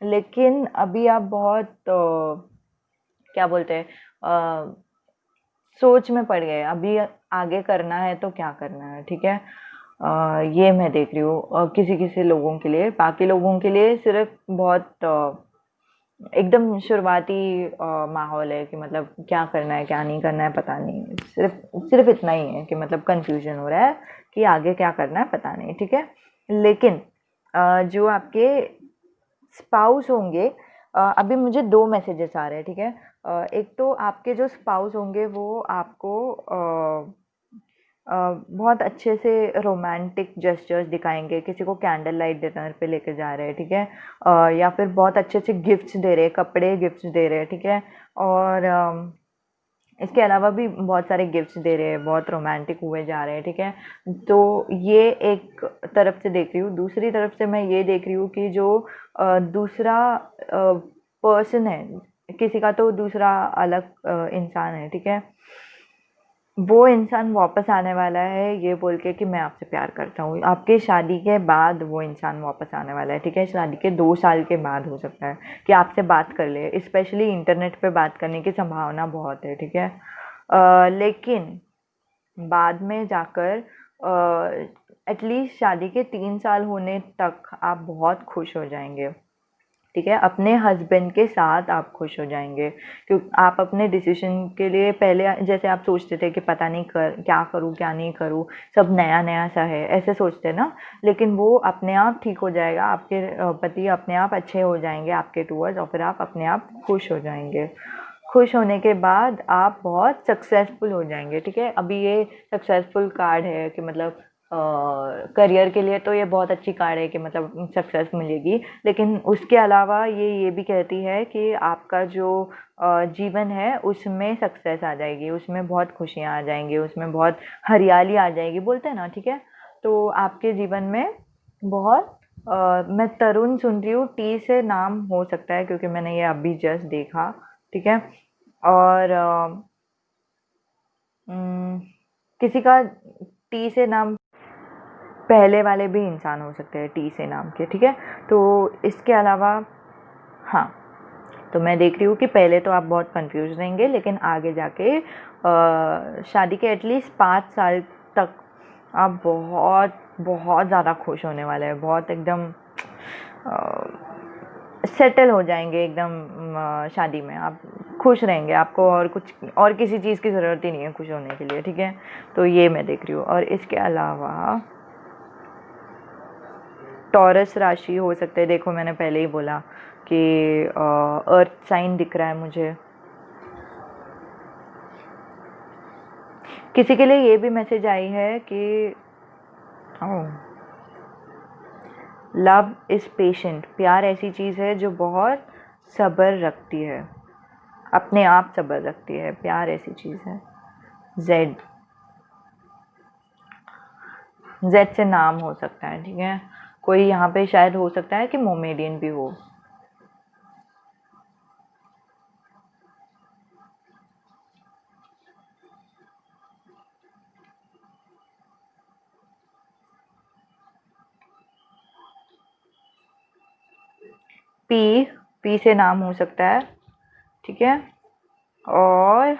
लेकिन अभी आप बहुत क्या बोलते हैं, सोच में पड़ गए अभी आगे करना है तो क्या करना है, ठीक है। ये मैं देख रही हूँ किसी किसी लोगों के लिए, बाकी लोगों के लिए सिर्फ बहुत एकदम शुरुआती माहौल है कि मतलब क्या करना है क्या नहीं करना है पता नहीं, सिर्फ सिर्फ इतना ही है कि मतलब कंफ्यूजन हो रहा है कि आगे क्या करना है पता नहीं, ठीक है। लेकिन जो आपके स्पाउस होंगे, अभी मुझे दो मैसेजेस आ रहे हैं, ठीक है। एक तो आपके जो स्पाउस होंगे वो आपको बहुत अच्छे से रोमांटिक जेस्चर्स दिखाएंगे, किसी को कैंडल लाइट डिनर पे लेके जा रहे हैं, ठीक है। या फिर बहुत अच्छे से गिफ्ट्स दे रहे हैं, कपड़े गिफ्ट्स दे रहे हैं, ठीक है। और इसके अलावा भी बहुत सारे गिफ्ट्स दे रहे हैं, बहुत रोमांटिक हुए जा रहे हैं, ठीक है। तो ये एक तरफ से देख रही हूँ। दूसरी तरफ से मैं ये देख रही हूँ कि जो दूसरा पर्सन है, किसी का तो दूसरा अलग इंसान है, ठीक है। वो इंसान वापस आने वाला है ये बोल के कि मैं आपसे प्यार करता हूँ। आपके शादी के बाद वो इंसान वापस आने वाला है, ठीक है। शादी के 2 साल के बाद हो सकता है कि आपसे बात कर ले, स्पेशली इंटरनेट पे बात करने की संभावना बहुत है, ठीक है। लेकिन बाद में जाकर एटलीस्ट शादी के 3 साल होने तक आप बहुत खुश हो जाएंगे, ठीक है, अपने हस्बैंड के साथ आप खुश हो जाएंगे, क्योंकि आप अपने डिसीजन के लिए पहले जैसे आप सोचते थे कि पता नहीं क्या करूँ क्या नहीं करूँ, सब नया नया सा है ऐसे सोचते ना, लेकिन वो अपने आप ठीक हो जाएगा, आपके पति अपने आप अच्छे हो जाएंगे आपके टूवर्ड्स, और फिर आप अपने आप खुश हो जाएंगे। खुश होने के बाद आप बहुत सक्सेसफुल हो जाएंगे। ठीक है, अभी ये सक्सेसफुल कार्ड है कि मतलब करियर के लिए तो ये बहुत अच्छी कार्ड है कि मतलब सक्सेस मिलेगी, लेकिन उसके अलावा ये भी कहती है कि आपका जो जीवन है उसमें सक्सेस आ जाएगी, उसमें बहुत खुशियाँ आ जाएंगी, उसमें बहुत हरियाली आ जाएगी, बोलते हैं ना। ठीक है, तो आपके जीवन में बहुत मैं तरुण सुन रही हूँ, टी से नाम हो सकता है क्योंकि मैंने ये अभी जस्ट देखा। ठीक है, और किसी का टी से नाम, पहले वाले भी इंसान हो सकते हैं टी से नाम के। ठीक है, तो इसके अलावा हाँ, तो मैं देख रही हूँ कि पहले तो आप बहुत कंफ्यूज रहेंगे, लेकिन आगे जाके शादी के एटलीस्ट 5 साल तक आप बहुत बहुत ज़्यादा खुश होने वाले हैं, बहुत एकदम सेटल हो जाएंगे एकदम। शादी में आप खुश रहेंगे, आपको और कुछ और किसी चीज़ की ज़रूरत ही नहीं है खुश होने के लिए। ठीक है, तो ये मैं देख रही हूँ। और इसके अलावा टॉरस राशि हो सकते हैं, देखो मैंने पहले ही बोला कि अर्थ साइन दिख रहा है मुझे। किसी के लिए ये भी मैसेज आई है कि लव इज़ पेशेंट, प्यार ऐसी चीज़ है जो बहुत सब्र रखती है, अपने आप सब्र रखती है, प्यार ऐसी चीज़ है। जेड, जेड से नाम हो सकता है। ठीक है, कोई यहाँ पे शायद हो सकता है कि मोमेडियन भी हो। पी, पी से नाम हो सकता है। ठीक है, और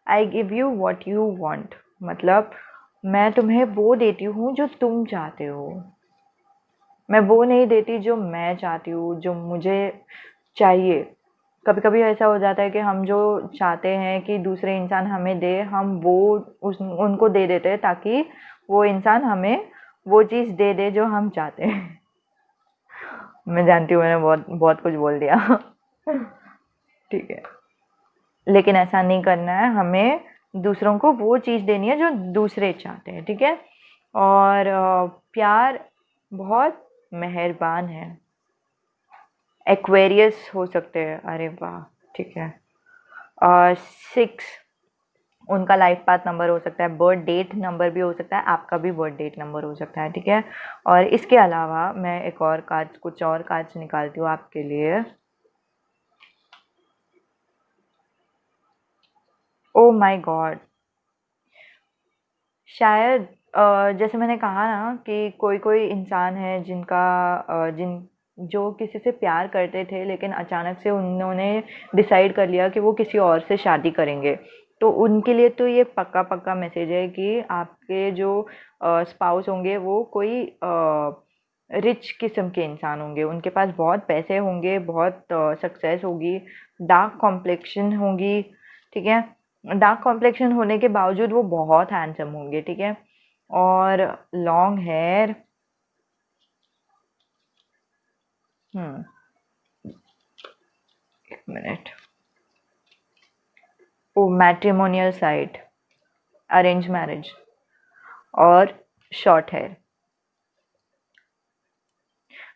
I give you what you want, मतलब मैं तुम्हें वो देती हूँ जो तुम चाहते हो, मैं वो नहीं देती जो मैं चाहती हूँ, जो मुझे चाहिए। कभी कभी ऐसा हो जाता है कि हम जो चाहते हैं कि दूसरे इंसान हमें दे, हम वो उनको दे देते हैं ताकि वो इंसान हमें वो चीज़ दे दे जो हम चाहते हैं। मैं जानती हूँ मैंने बहुत बहुत कुछ बोल दिया। ठीक है, लेकिन ऐसा नहीं करना है, हमें दूसरों को वो चीज़ देनी है जो दूसरे चाहते हैं। ठीक है, और प्यार बहुत मेहरबान है। एक्वेरियस हो सकते हैं, अरे वाह, ठीक है। 6 उनका लाइफ पाथ नंबर हो सकता है, बर्थ डेट नंबर भी हो सकता है, आपका भी बर्थ डेट नंबर हो सकता है। ठीक है, और इसके अलावा मैं एक और कार्ड, कुछ और कार्ड्स निकालती हूँ आपके लिए। ओ माय गॉड, शायद जैसे मैंने कहा ना कि कोई कोई इंसान है जिनका जिन जो किसी से प्यार करते थे, लेकिन अचानक से उन्होंने डिसाइड कर लिया कि वो किसी और से शादी करेंगे, तो उनके लिए तो ये पक्का पक्का मैसेज है कि आपके जो स्पाउस होंगे वो कोई रिच किस्म के इंसान होंगे, उनके पास बहुत पैसे होंगे, बहुत सक्सेस होगी, डार्क कॉम्प्लेक्शन होगी। ठीक है, डार्क कॉम्प्लेक्शन होने के बावजूद वो बहुत हैंडसम होंगे। ठीक है, और लॉन्ग हेयर। एक मिनट, ओ मैट्रिमोनियल साइट, अरेंज मैरिज, और शॉर्ट हेयर।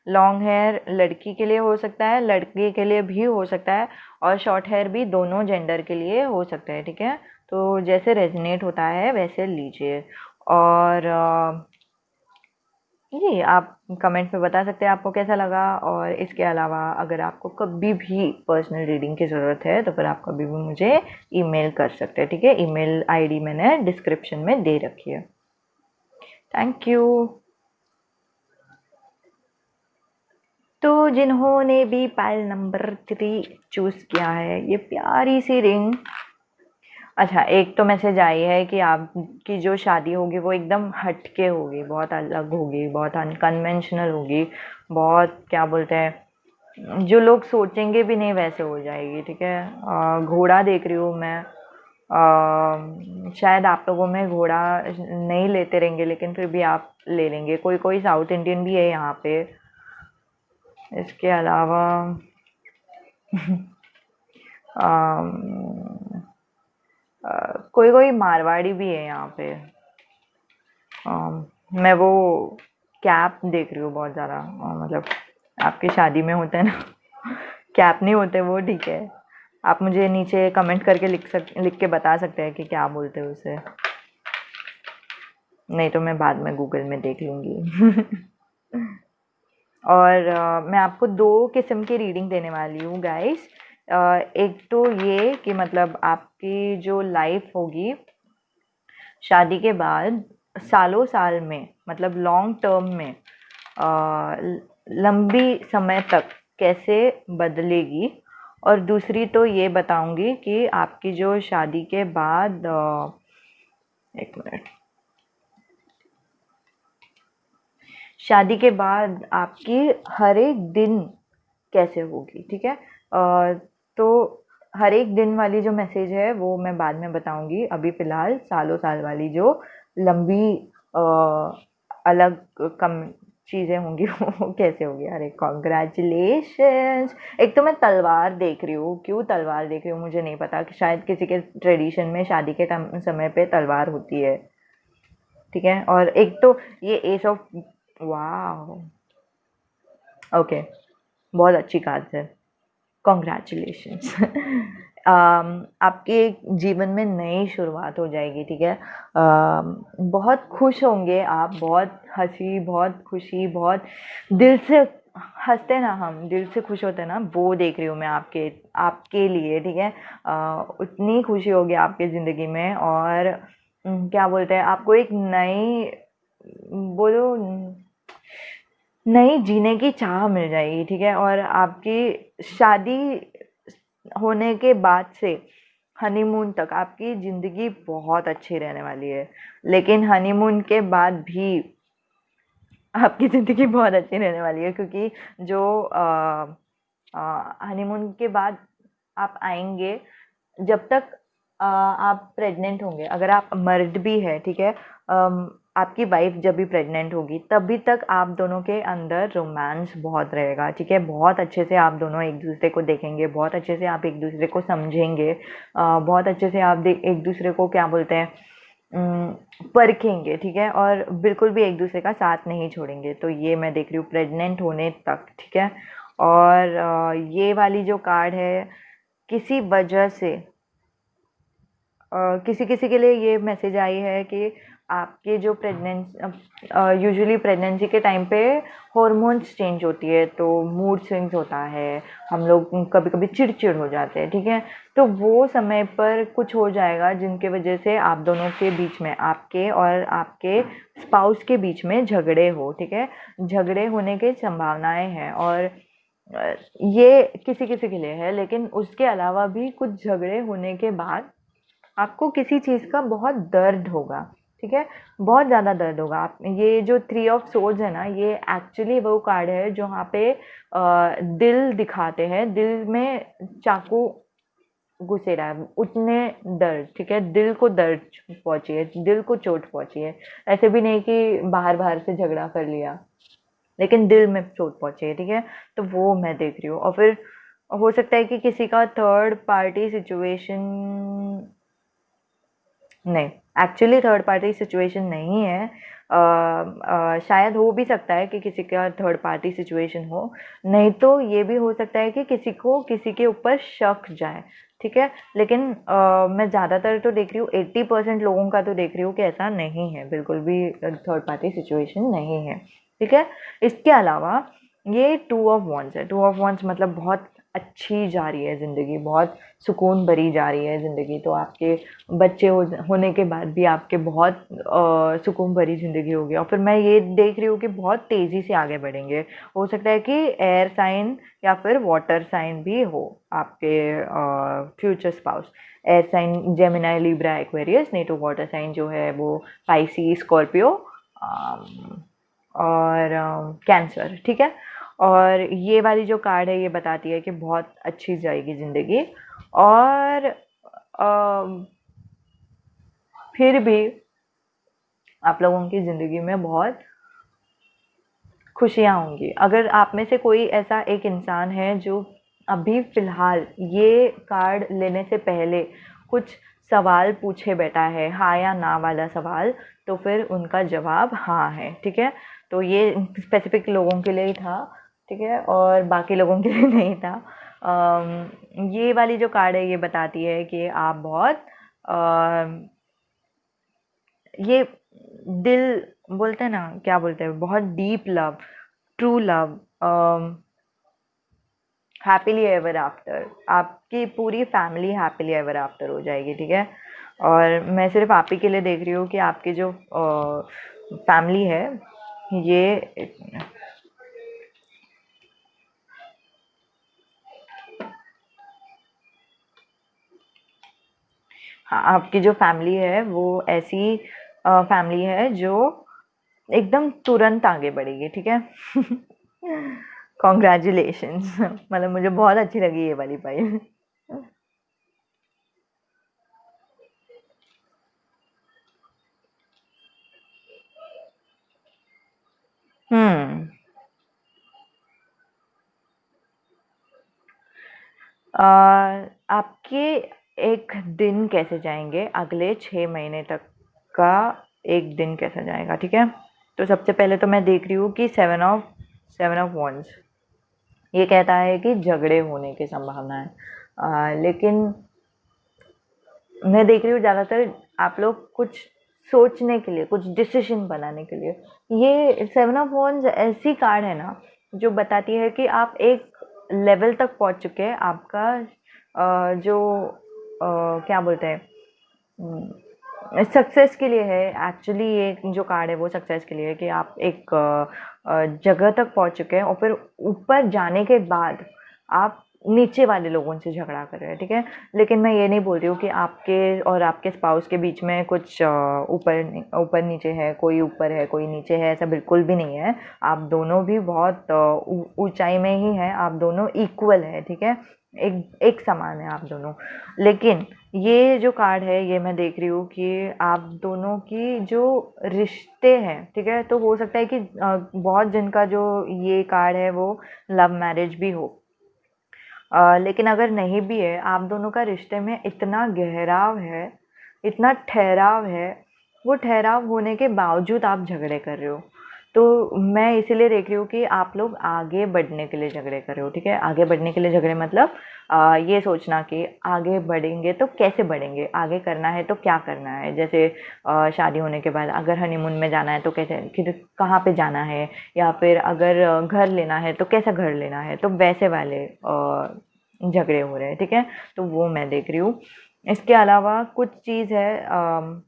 लॉन्ग हेयर लड़की के लिए हो सकता है, लड़के के लिए भी हो सकता है, और शॉर्ट हेयर भी दोनों जेंडर के लिए हो सकता है। ठीक है, तो जैसे रेजोनेट होता है वैसे लीजिए। और जी आप कमेंट में बता सकते हैं आपको कैसा लगा, और इसके अलावा अगर आपको कभी भी पर्सनल रीडिंग की ज़रूरत है तो फिर आप कभी भी मुझे ईमेल कर सकते हैं। ठीक है, ईमेल आईडी मैंने डिस्क्रिप्शन में दे रखी है। Thank you. तो जिन्होंने भी पाइल नंबर 3 चूज़ किया है, ये प्यारी सी रिंग। अच्छा, एक तो मैसेज आई है कि आपकी जो शादी होगी वो एकदम हटके होगी, बहुत अलग होगी, बहुत अनकन्वेंशनल होगी, बहुत क्या बोलते हैं, जो लोग सोचेंगे भी नहीं वैसे हो जाएगी, ठीक है। घोड़ा देख रही हूँ मैं। शायद आप लोगों में घोड़ा नहीं लेते रहेंगे, लेकिन फिर भी आप ले लेंगे। कोई कोई साउथ इंडियन भी है यहाँ पे। इसके अलावा कोई कोई मारवाड़ी भी है यहाँ पे। मैं वो कैप देख रही हूँ बहुत ज़्यादा। मतलब आपकी शादी में होते हैं ना कैप नहीं होते वो, ठीक है। आप मुझे नीचे कमेंट करके लिख के बता सकते हैं कि क्या बोलते हैं उसे। नहीं तो मैं बाद में गूगल में देख लूँगी और मैं आपको दो किस्म की रीडिंग देने वाली हूँ गाइस। एक तो ये कि मतलब आपकी जो लाइफ होगी शादी के बाद सालों साल में, मतलब लॉन्ग टर्म में, लंबी समय तक कैसे बदलेगी। और दूसरी तो ये बताऊंगी कि आपकी जो शादी के बाद एक मिनट, शादी के बाद आपकी हर एक दिन कैसे होगी, ठीक है। तो हर एक दिन वाली जो मैसेज है वो मैं बाद में बताऊंगी। अभी फ़िलहाल सालों साल वाली जो लंबी अलग कम चीज़ें होंगी वो कैसे होगी। अरे कॉन्ग्रेचुलेशंस। एक तो मैं तलवार देख रही हूँ, क्यों तलवार देख रही हूँ मुझे नहीं पता, कि शायद किसी के ट्रेडिशन में शादी के समय पे तलवार होती है, ठीक है। और एक तो ये एस ऑफ, वाह, ओके, बहुत अच्छी कार्ड है, कॉन्ग्रेचुलेशंस आपके जीवन में नई शुरुआत हो जाएगी, ठीक है। बहुत खुश होंगे आप, बहुत हंसी, बहुत खुशी, बहुत दिल से हंसते ना, हम दिल से खुश होते ना, वो देख रही हूँ मैं आपके आपके लिए, ठीक है। उतनी खुशी होगी आपके ज़िंदगी में। और क्या बोलते हैं, आपको एक नई, बोलो, नई जीने की चाह मिल जाएगी, ठीक है। और आपकी शादी होने के बाद से हनीमून तक आपकी ज़िंदगी बहुत अच्छी रहने वाली है। लेकिन हनीमून के बाद भी आपकी ज़िंदगी बहुत अच्छी रहने वाली है, क्योंकि जो हनीमून के बाद आप आएंगे, जब तक आप प्रेग्नेंट होंगे, अगर आप मर्द भी है, ठीक है, आपकी वाइफ जब भी प्रेग्नेंट होगी तभी तक आप दोनों के अंदर रोमांस बहुत रहेगा, ठीक है। बहुत अच्छे से आप दोनों एक दूसरे को देखेंगे, बहुत अच्छे से आप एक दूसरे को समझेंगे, बहुत अच्छे से आप एक दूसरे को क्या बोलते हैं, परखेंगे, ठीक है। और बिल्कुल भी एक दूसरे का साथ नहीं छोड़ेंगे। तो ये मैं देख रही हूँ प्रेग्नेंट होने तक, ठीक है। और ये वाली जो कार्ड है, किसी वजह से किसी किसी के लिए ये मैसेज आई है कि आपके जो यूजुअली प्रेगनेंसी के टाइम पे हॉर्मोन्स चेंज होती है, तो मूड स्विंग्स होता है, हम लोग कभी कभी चिड़चिड़ हो जाते हैं, ठीक है। तो वो समय पर कुछ हो जाएगा जिनके वजह से आप दोनों के बीच में, आपके और आपके स्पाउस के बीच में झगड़े हो, ठीक है। झगड़े होने की संभावनाएं हैं। और ये किसी किसी के लिए है, लेकिन उसके अलावा भी कुछ झगड़े होने के बाद आपको किसी चीज़ का बहुत दर्द होगा, ठीक है। बहुत ज़्यादा दर्द होगा। आप, ये जो थ्री ऑफ सोर्ड्स है ना, ये एक्चुअली वो कार्ड है जहाँ पे दिल दिखाते हैं, दिल में चाकू घुसे रहा है, उतने दर्द, ठीक है। दिल को दर्द पहुंची है, दिल को चोट पहुंची है। ऐसे भी नहीं कि बाहर बाहर से झगड़ा कर लिया, लेकिन दिल में चोट पहुंची है, ठीक है। तो वो मैं देख रही हूँ। और फिर हो सकता है कि किसी का थर्ड पार्टी सिचुएशन, नहीं, एक्चुअली थर्ड पार्टी सिचुएशन नहीं है। शायद हो भी सकता है कि किसी का थर्ड पार्टी सिचुएशन हो, नहीं तो ये भी हो सकता है कि किसी को किसी के ऊपर शक जाए, ठीक है। लेकिन मैं ज़्यादातर तो देख रही हूँ, 80% लोगों का तो देख रही हूँ कि ऐसा नहीं है, बिल्कुल भी थर्ड पार्टी सिचुएशन नहीं है, ठीक है। इसके अलावा ये टू ऑफ वॉन्ड्स है। टू ऑफ वॉन्ड्स मतलब बहुत अच्छी जा रही है ज़िंदगी, बहुत सुकून भरी जा रही है ज़िंदगी। तो आपके बच्चे होने के बाद भी आपके बहुत सुकून भरी ज़िंदगी होगी। और फिर मैं ये देख रही हूँ कि बहुत तेज़ी से आगे बढ़ेंगे। हो सकता है कि एयर साइन या फिर वाटर साइन भी हो आपके future spouse. Air sign Gemini, Libra, Aquarius, नहीं तो वाटर साइन जो है वो पाइसी, स्कॉर्पियो और कैंसर, ठीक है। और ये वाली जो कार्ड है ये बताती है कि बहुत अच्छी जाएगी ज़िंदगी, और फिर भी आप लोगों की ज़िंदगी में बहुत खुशियाँ होंगी। अगर आप में से कोई ऐसा एक इंसान है जो अभी फ़िलहाल ये कार्ड लेने से पहले कुछ सवाल पूछे बैठा है, हाँ या ना वाला सवाल, तो फिर उनका जवाब हाँ है, ठीक है? तो ये स्पेसिफिक लोगों के लिए ही था, ठीक है? और बाकी लोगों के लिए नहीं था। ये वाली जो कार्ड है ये बताती है कि आप बहुत ये दिल बोलते हैं ना, क्या बोलते हैं, बहुत deep love, true love, happily ever after, आपकी पूरी फैमिली हैप्पीली एवर आफ्टर हो जाएगी, ठीक है? और मैं सिर्फ आप ही के लिए देख रही हूँ कि आपकी जो फैमिली है ये, हाँ, आपकी जो फैमिली है वो ऐसी फैमिली है जो एकदम तुरंत आगे बढ़ेगी, ठीक है? कॉन्ग्रेचुलेशंस। मतलब मुझे बहुत अच्छी लगी ये वाली फाइल। हम्म। अ, आपके एक दिन कैसे जाएंगे, अगले 6 महीने तक का एक दिन कैसा जाएगा, ठीक है? तो सबसे पहले तो मैं देख रही हूँ कि सेवन ऑफ वॉन्ड्स ये कहता है कि झगड़े होने की संभावना है, लेकिन मैं देख रही हूँ ज़्यादातर आप लोग कुछ सोचने के लिए, कुछ डिसीजन बनाने के लिए, ये सेवन ऑफ वॉन्ड्स ऐसी कार्ड है ना जो बताती है कि आप एक लेवल तक पहुँच चुके हैं, आपका जो क्या बोलते हैं, सक्सेस के लिए है। एक्चुअली ये जो कार्ड है वो सक्सेस के लिए है कि आप एक जगह तक पहुंच चुके हैं और फिर ऊपर जाने के बाद आप नीचे वाले लोगों से झगड़ा कर रहे हैं, ठीक है? लेकिन मैं ये नहीं बोल रही हूँ कि आपके और आपके स्पाउस के बीच में कुछ ऊपर ऊपर नीचे है, कोई ऊपर है कोई नीचे है, ऐसा बिल्कुल भी नहीं है। आप दोनों भी बहुत ऊंचाई में ही हैं, आप दोनों इक्वल है, ठीक है? एक एक समान है आप दोनों। लेकिन ये जो कार्ड है ये मैं देख रही हूँ कि आप दोनों की जो रिश्ते हैं, ठीक है, तो हो सकता है कि बहुत जिनका जो ये कार्ड है वो लव मैरिज भी हो, लेकिन अगर नहीं भी है, आप दोनों का रिश्ते में इतना गहराव है, इतना ठहराव है, वो ठहराव होने के बावजूद आप झगड़े कर रहे हो। तो मैं इसीलिए देख रही हूँ कि आप लोग आगे बढ़ने के लिए झगड़े कर रहे हो, ठीक है? आगे बढ़ने के लिए झगड़े मतलब ये सोचना कि आगे बढ़ेंगे तो कैसे बढ़ेंगे, आगे करना है तो क्या करना है। जैसे शादी होने के बाद अगर हनीमून में जाना है तो कैसे, किधर, कहाँ पे जाना है, या फिर अगर घर लेना है तो कैसा घर लेना है, तो वैसे वाले झगड़े हो रहे हैं, ठीक है? तो वो मैं देख रही हूँ। इसके अलावा कुछ चीज़ है,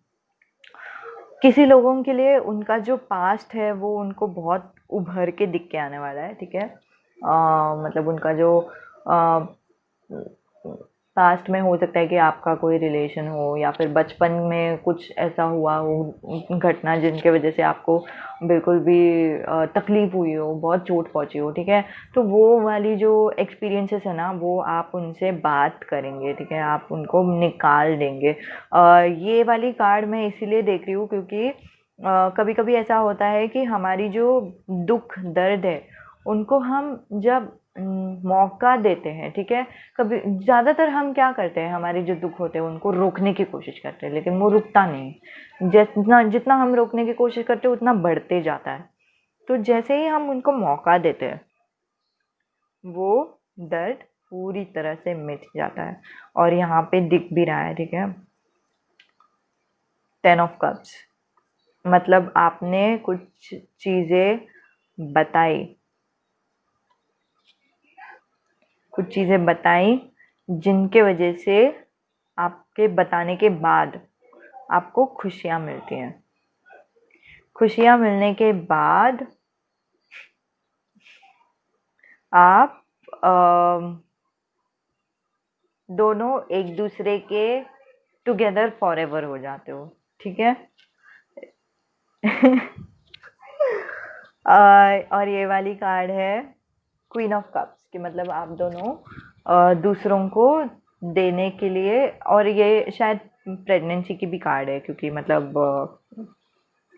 किसी लोगों के लिए उनका जो पास्ट है वो उनको बहुत उभर के दिख के आने वाला है, ठीक है? मतलब उनका जो पास्ट में हो सकता है कि आपका कोई रिलेशन हो, या फिर बचपन में कुछ ऐसा हुआ हो घटना जिनके वजह से आपको बिल्कुल भी तकलीफ हुई हो, बहुत चोट पहुंची हो, ठीक है? तो वो वाली जो एक्सपीरियंसेस है ना वो आप उनसे बात करेंगे, ठीक है? आप उनको निकाल देंगे। ये वाली कार्ड मैं इसीलिए देख रही हूँ क्योंकि कभी कभी ऐसा होता है कि हमारी जो दुख दर्द है उनको हम जब मौका देते हैं, ठीक है? कभी ज़्यादातर हम क्या करते हैं, हमारे जो दुख होते हैं उनको रोकने की कोशिश करते हैं, लेकिन वो रुकता नहीं। जितना जितना हम रोकने की कोशिश करते हैं उतना बढ़ते जाता है। तो जैसे ही हम उनको मौका देते हैं वो दर्द पूरी तरह से मिट जाता है। और यहाँ पे दिख भी रहा है, ठीक है, 10 ऑफ कप्स, मतलब आपने कुछ चीज़ें बताई, कुछ चीज़ें बताई जिनके वजह से आपके बताने के बाद आपको खुशियाँ मिलती हैं। खुशियाँ मिलने के बाद आप दोनों एक दूसरे के टुगेदर फॉरएवर हो जाते हो, ठीक है? और ये वाली कार्ड है क्वीन ऑफ कप्स कि मतलब आप दोनों दूसरों को देने के लिए, और ये शायद प्रेगनेंसी की भी कार्ड है क्योंकि मतलब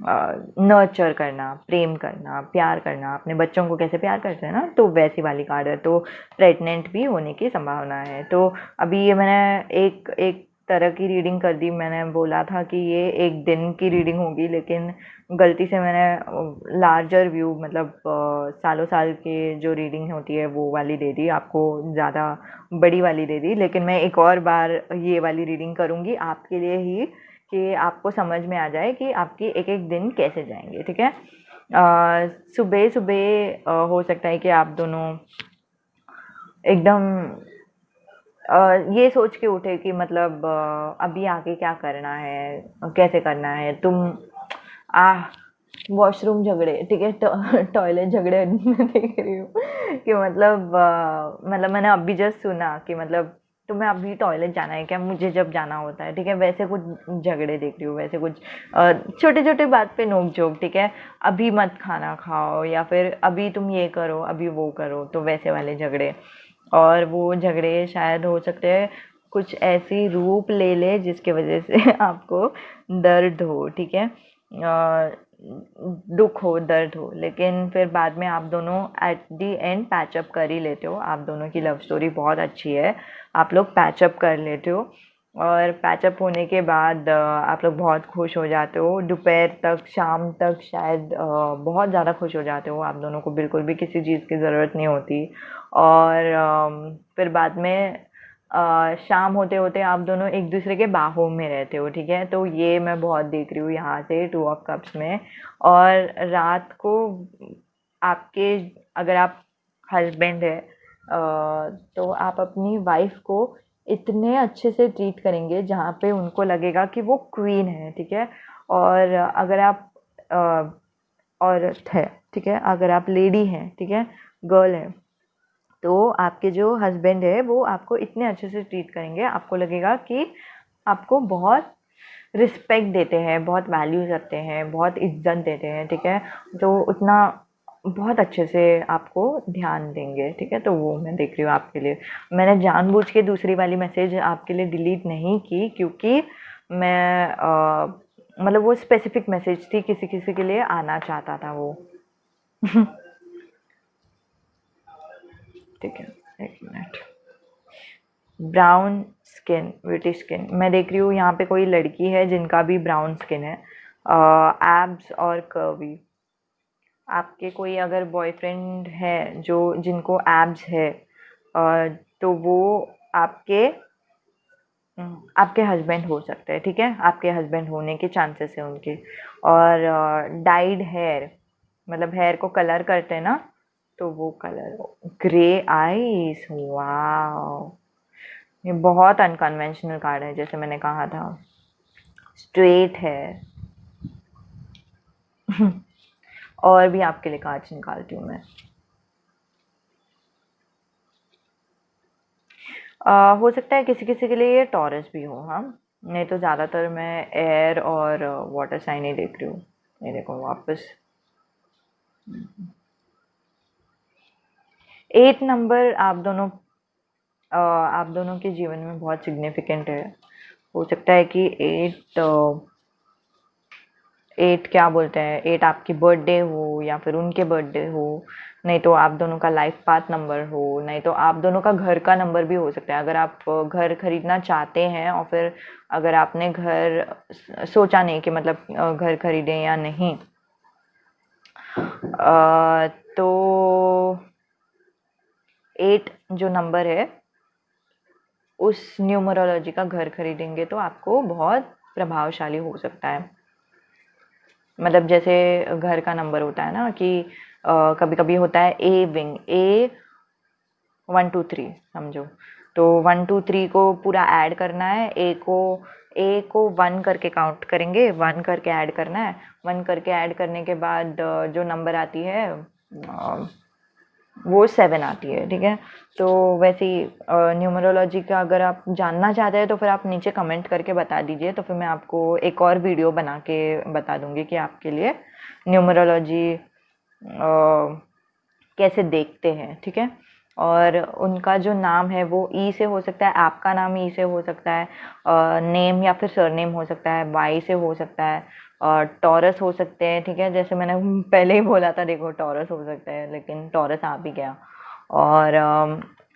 नर्चर करना, प्रेम करना, प्यार करना, अपने बच्चों को कैसे प्यार करते हैं ना, तो वैसी वाली कार्ड है। तो प्रेग्नेंट भी होने की संभावना है। तो अभी ये मैंने एक एक तरह की रीडिंग कर दी। मैंने बोला था कि ये एक दिन की रीडिंग होगी, लेकिन गलती से मैंने लार्जर व्यू मतलब सालों साल के जो रीडिंग होती है वो वाली दे दी, आपको ज़्यादा बड़ी वाली दे दी। लेकिन मैं एक और बार ये वाली रीडिंग करूँगी आपके लिए ही, कि आपको समझ में आ जाए कि आपकी एक एक दिन कैसे जाएंगे। ठीक है, सुबह सुबह हो सकता है कि आप दोनों एकदम ये सोच के उठे कि मतलब अभी आगे क्या करना है, कैसे करना है। तुम आह वॉशरूम झगड़े, ठीक है, टॉयलेट झगड़े मैं देख रही हूँ कि मतलब मैंने अभी जस्ट सुना कि मतलब तुम्हें अभी टॉयलेट जाना है क्या, मुझे जब जाना होता है। ठीक है, वैसे कुछ झगड़े देख रही हूँ, वैसे कुछ छोटे छोटे बात पे नोक झोंक। ठीक है, अभी मत खाना खाओ, या फिर अभी तुम ये करो, अभी वो करो, तो वैसे वाले झगड़े। और वो झगड़े शायद हो सकते हैं कुछ ऐसी रूप ले ले जिसके वजह से आपको दर्द हो। ठीक है, दुख हो, दर्द हो, लेकिन फिर बाद में आप दोनों एट दी एंड पैचअप कर ही लेते हो। आप दोनों की लव स्टोरी बहुत अच्छी है, आप लोग पैचअप कर लेते हो। और पैचअप होने के बाद आप लोग बहुत खुश हो जाते हो, दोपहर तक, शाम तक शायद बहुत ज़्यादा खुश हो जाते हो। आप दोनों को बिल्कुल भी किसी चीज़ की ज़रूरत नहीं होती। और फिर बाद में शाम होते होते आप दोनों एक दूसरे के बाहों में रहते हो। ठीक है, तो ये मैं बहुत देख रही हूँ यहाँ से टू ऑफ कप्स में। और रात को आपके, अगर आप हस्बैंड है तो आप अपनी वाइफ को इतने अच्छे से ट्रीट करेंगे जहाँ पे उनको लगेगा कि वो क्वीन है। ठीक है, और अगर आप औरत है, ठीक है, अगर आप लेडी हैं, ठीक है, गर्ल है, तो आपके जो हस्बैंड है वो आपको इतने अच्छे से ट्रीट करेंगे, आपको लगेगा कि आपको बहुत रिस्पेक्ट देते हैं, बहुत वैल्यू करते हैं, बहुत इज्जत देते हैं। ठीक है, तो उतना बहुत अच्छे से आपको ध्यान देंगे। ठीक है, तो वो मैं देख रही हूँ आपके लिए। मैंने जानबूझ के दूसरी वाली मैसेज आपके लिए डिलीट नहीं की क्योंकि मैं मतलब वो स्पेसिफिक मैसेज थी, किसी किसी के लिए आना चाहता था वो। ठीक है, एक minute. Brown skin, British skin, मैं देख रही हूँ यहाँ पे कोई लड़की है जिनका भी ब्राउन स्किन है, एब्स और कर्वी। आपके कोई अगर बॉयफ्रेंड है जो जिनको एब्स है, तो वो आपके आपके हस्बैंड हो सकते हैं। ठीक है, आपके हस्बैंड होने के चांसेस है उनके। और डाइड हेयर, मतलब हेयर को कलर करते हैं ना, तो वो कलर। ग्रे आईज, वाओ, ये बहुत अनकन्वेंशनल कार्ड है, जैसे मैंने कहा था। स्ट्रेट है। और भी आपके लिए कार्ड्स निकालती हूँ मैं। हो सकता है किसी किसी के लिए ये टॉरस भी हो, हाँ, नहीं तो ज़्यादातर मैं एयर और वाटर साइन ही देख रही हूँ। ये देखो वापस 8 नंबर आप दोनों के जीवन में बहुत सिग्निफिकेंट है। हो सकता है कि 8 क्या बोलते हैं, 8 आपकी बर्थडे हो या फिर उनके बर्थडे हो, नहीं तो आप दोनों का लाइफ पाथ नंबर हो, नहीं तो आप दोनों का घर का नंबर भी हो सकता है। अगर आप घर खरीदना चाहते हैं और फिर अगर आपने घर सोचा नहीं कि मतलब घर खरीदें या नहीं, तो 8 जो नंबर है उस न्यूमरोलॉजी का घर खरीदेंगे तो आपको बहुत प्रभावशाली हो सकता है। मतलब जैसे घर का नंबर होता है ना कि कभी कभी होता है ए विंग, ए 1 2 3 समझो, तो 1 2 3 को पूरा ऐड करना है। ए को 1 करके काउंट करेंगे, 1 करके ऐड करना है। 1 करके ऐड करने के बाद जो नंबर आती है वो 7 आती है। ठीक है, तो वैसे ही न्यूमरोलॉजी का अगर आप जानना चाहते हैं तो फिर आप नीचे कमेंट करके बता दीजिए, तो फिर मैं आपको एक और वीडियो बना के बता दूंगी कि आपके लिए न्यूमरोलॉजी कैसे देखते हैं, ठीक है। और उनका जो नाम है वो ई से हो सकता है, आपका नाम ई से हो सकता है, नेम या फिर सरनेम हो सकता है, वाई से हो सकता है, और टॉरस हो सकते हैं, ठीक है। जैसे मैंने पहले ही बोला था, देखो टॉरस हो सकता है, लेकिन टॉरस आ भी गया। और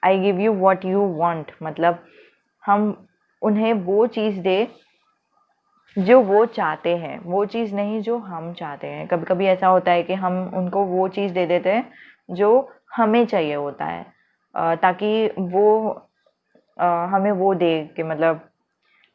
I give you what you want, मतलब हम उन्हें वो चीज़ दे जो वो चाहते हैं, वो चीज़ नहीं जो हम चाहते हैं। कभी कभी ऐसा होता है कि हम उनको वो चीज़ दे देते हैं जो हमें चाहिए होता है, ताकि वो हमें वो दे कि मतलब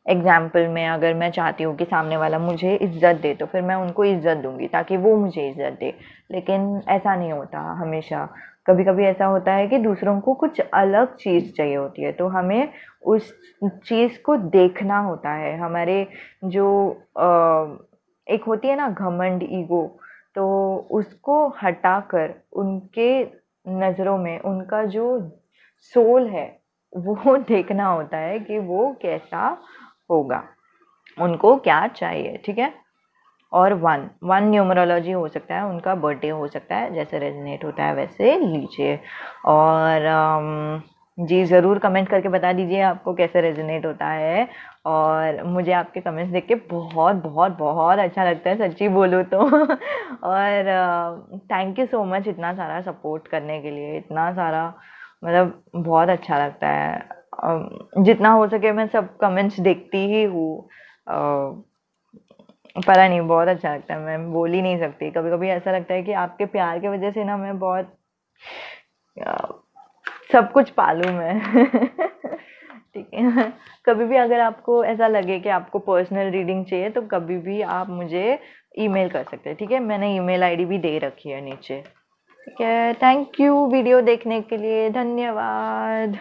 एग्जाम्पल में अगर मैं चाहती हूँ कि सामने वाला मुझे इज्जत दे, तो फिर मैं उनको इज्जत दूंगी ताकि वो मुझे इज्जत दे। लेकिन ऐसा नहीं होता हमेशा। कभी कभी ऐसा होता है कि दूसरों को कुछ अलग चीज़ चाहिए होती है, तो हमें उस चीज़ को देखना होता है। हमारे जो एक होती है ना घमंड, ईगो, तो उसको हटाकर उनके नज़रों में उनका जो सोल है वो देखना होता है कि वो कैसा होगा, उनको क्या चाहिए, ठीक है। और वन वन न्यूमरोलॉजी हो सकता है, उनका बर्थडे हो सकता है, जैसे रेजोनेट होता है वैसे लीजिए। और जी ज़रूर कमेंट करके बता दीजिए आपको कैसे रेजोनेट होता है। और मुझे आपके कमेंट्स देख के बहुत बहुत बहुत अच्छा लगता है, सच्ची बोलूँ तो। और थैंक यू सो मच इतना सारा सपोर्ट करने के लिए, इतना सारा, मतलब बहुत अच्छा लगता है। जितना हो सके मैं सब कमेंट्स देखती ही हूँ। पता नहीं, बहुत अच्छा लगता है, मैं बोल ही नहीं सकती। कभी कभी ऐसा लगता है कि आपके प्यार की वजह से ना मैं बहुत सब कुछ पालूं मैं। ठीक है। कभी भी अगर आपको ऐसा लगे कि आपको पर्सनल रीडिंग चाहिए, तो कभी भी आप मुझे ईमेल कर सकते हैं, ठीक है। मैंने ईमेल आईडी भी दे रखी है नीचे, ठीक है। थैंक यू वीडियो देखने के लिए, धन्यवाद।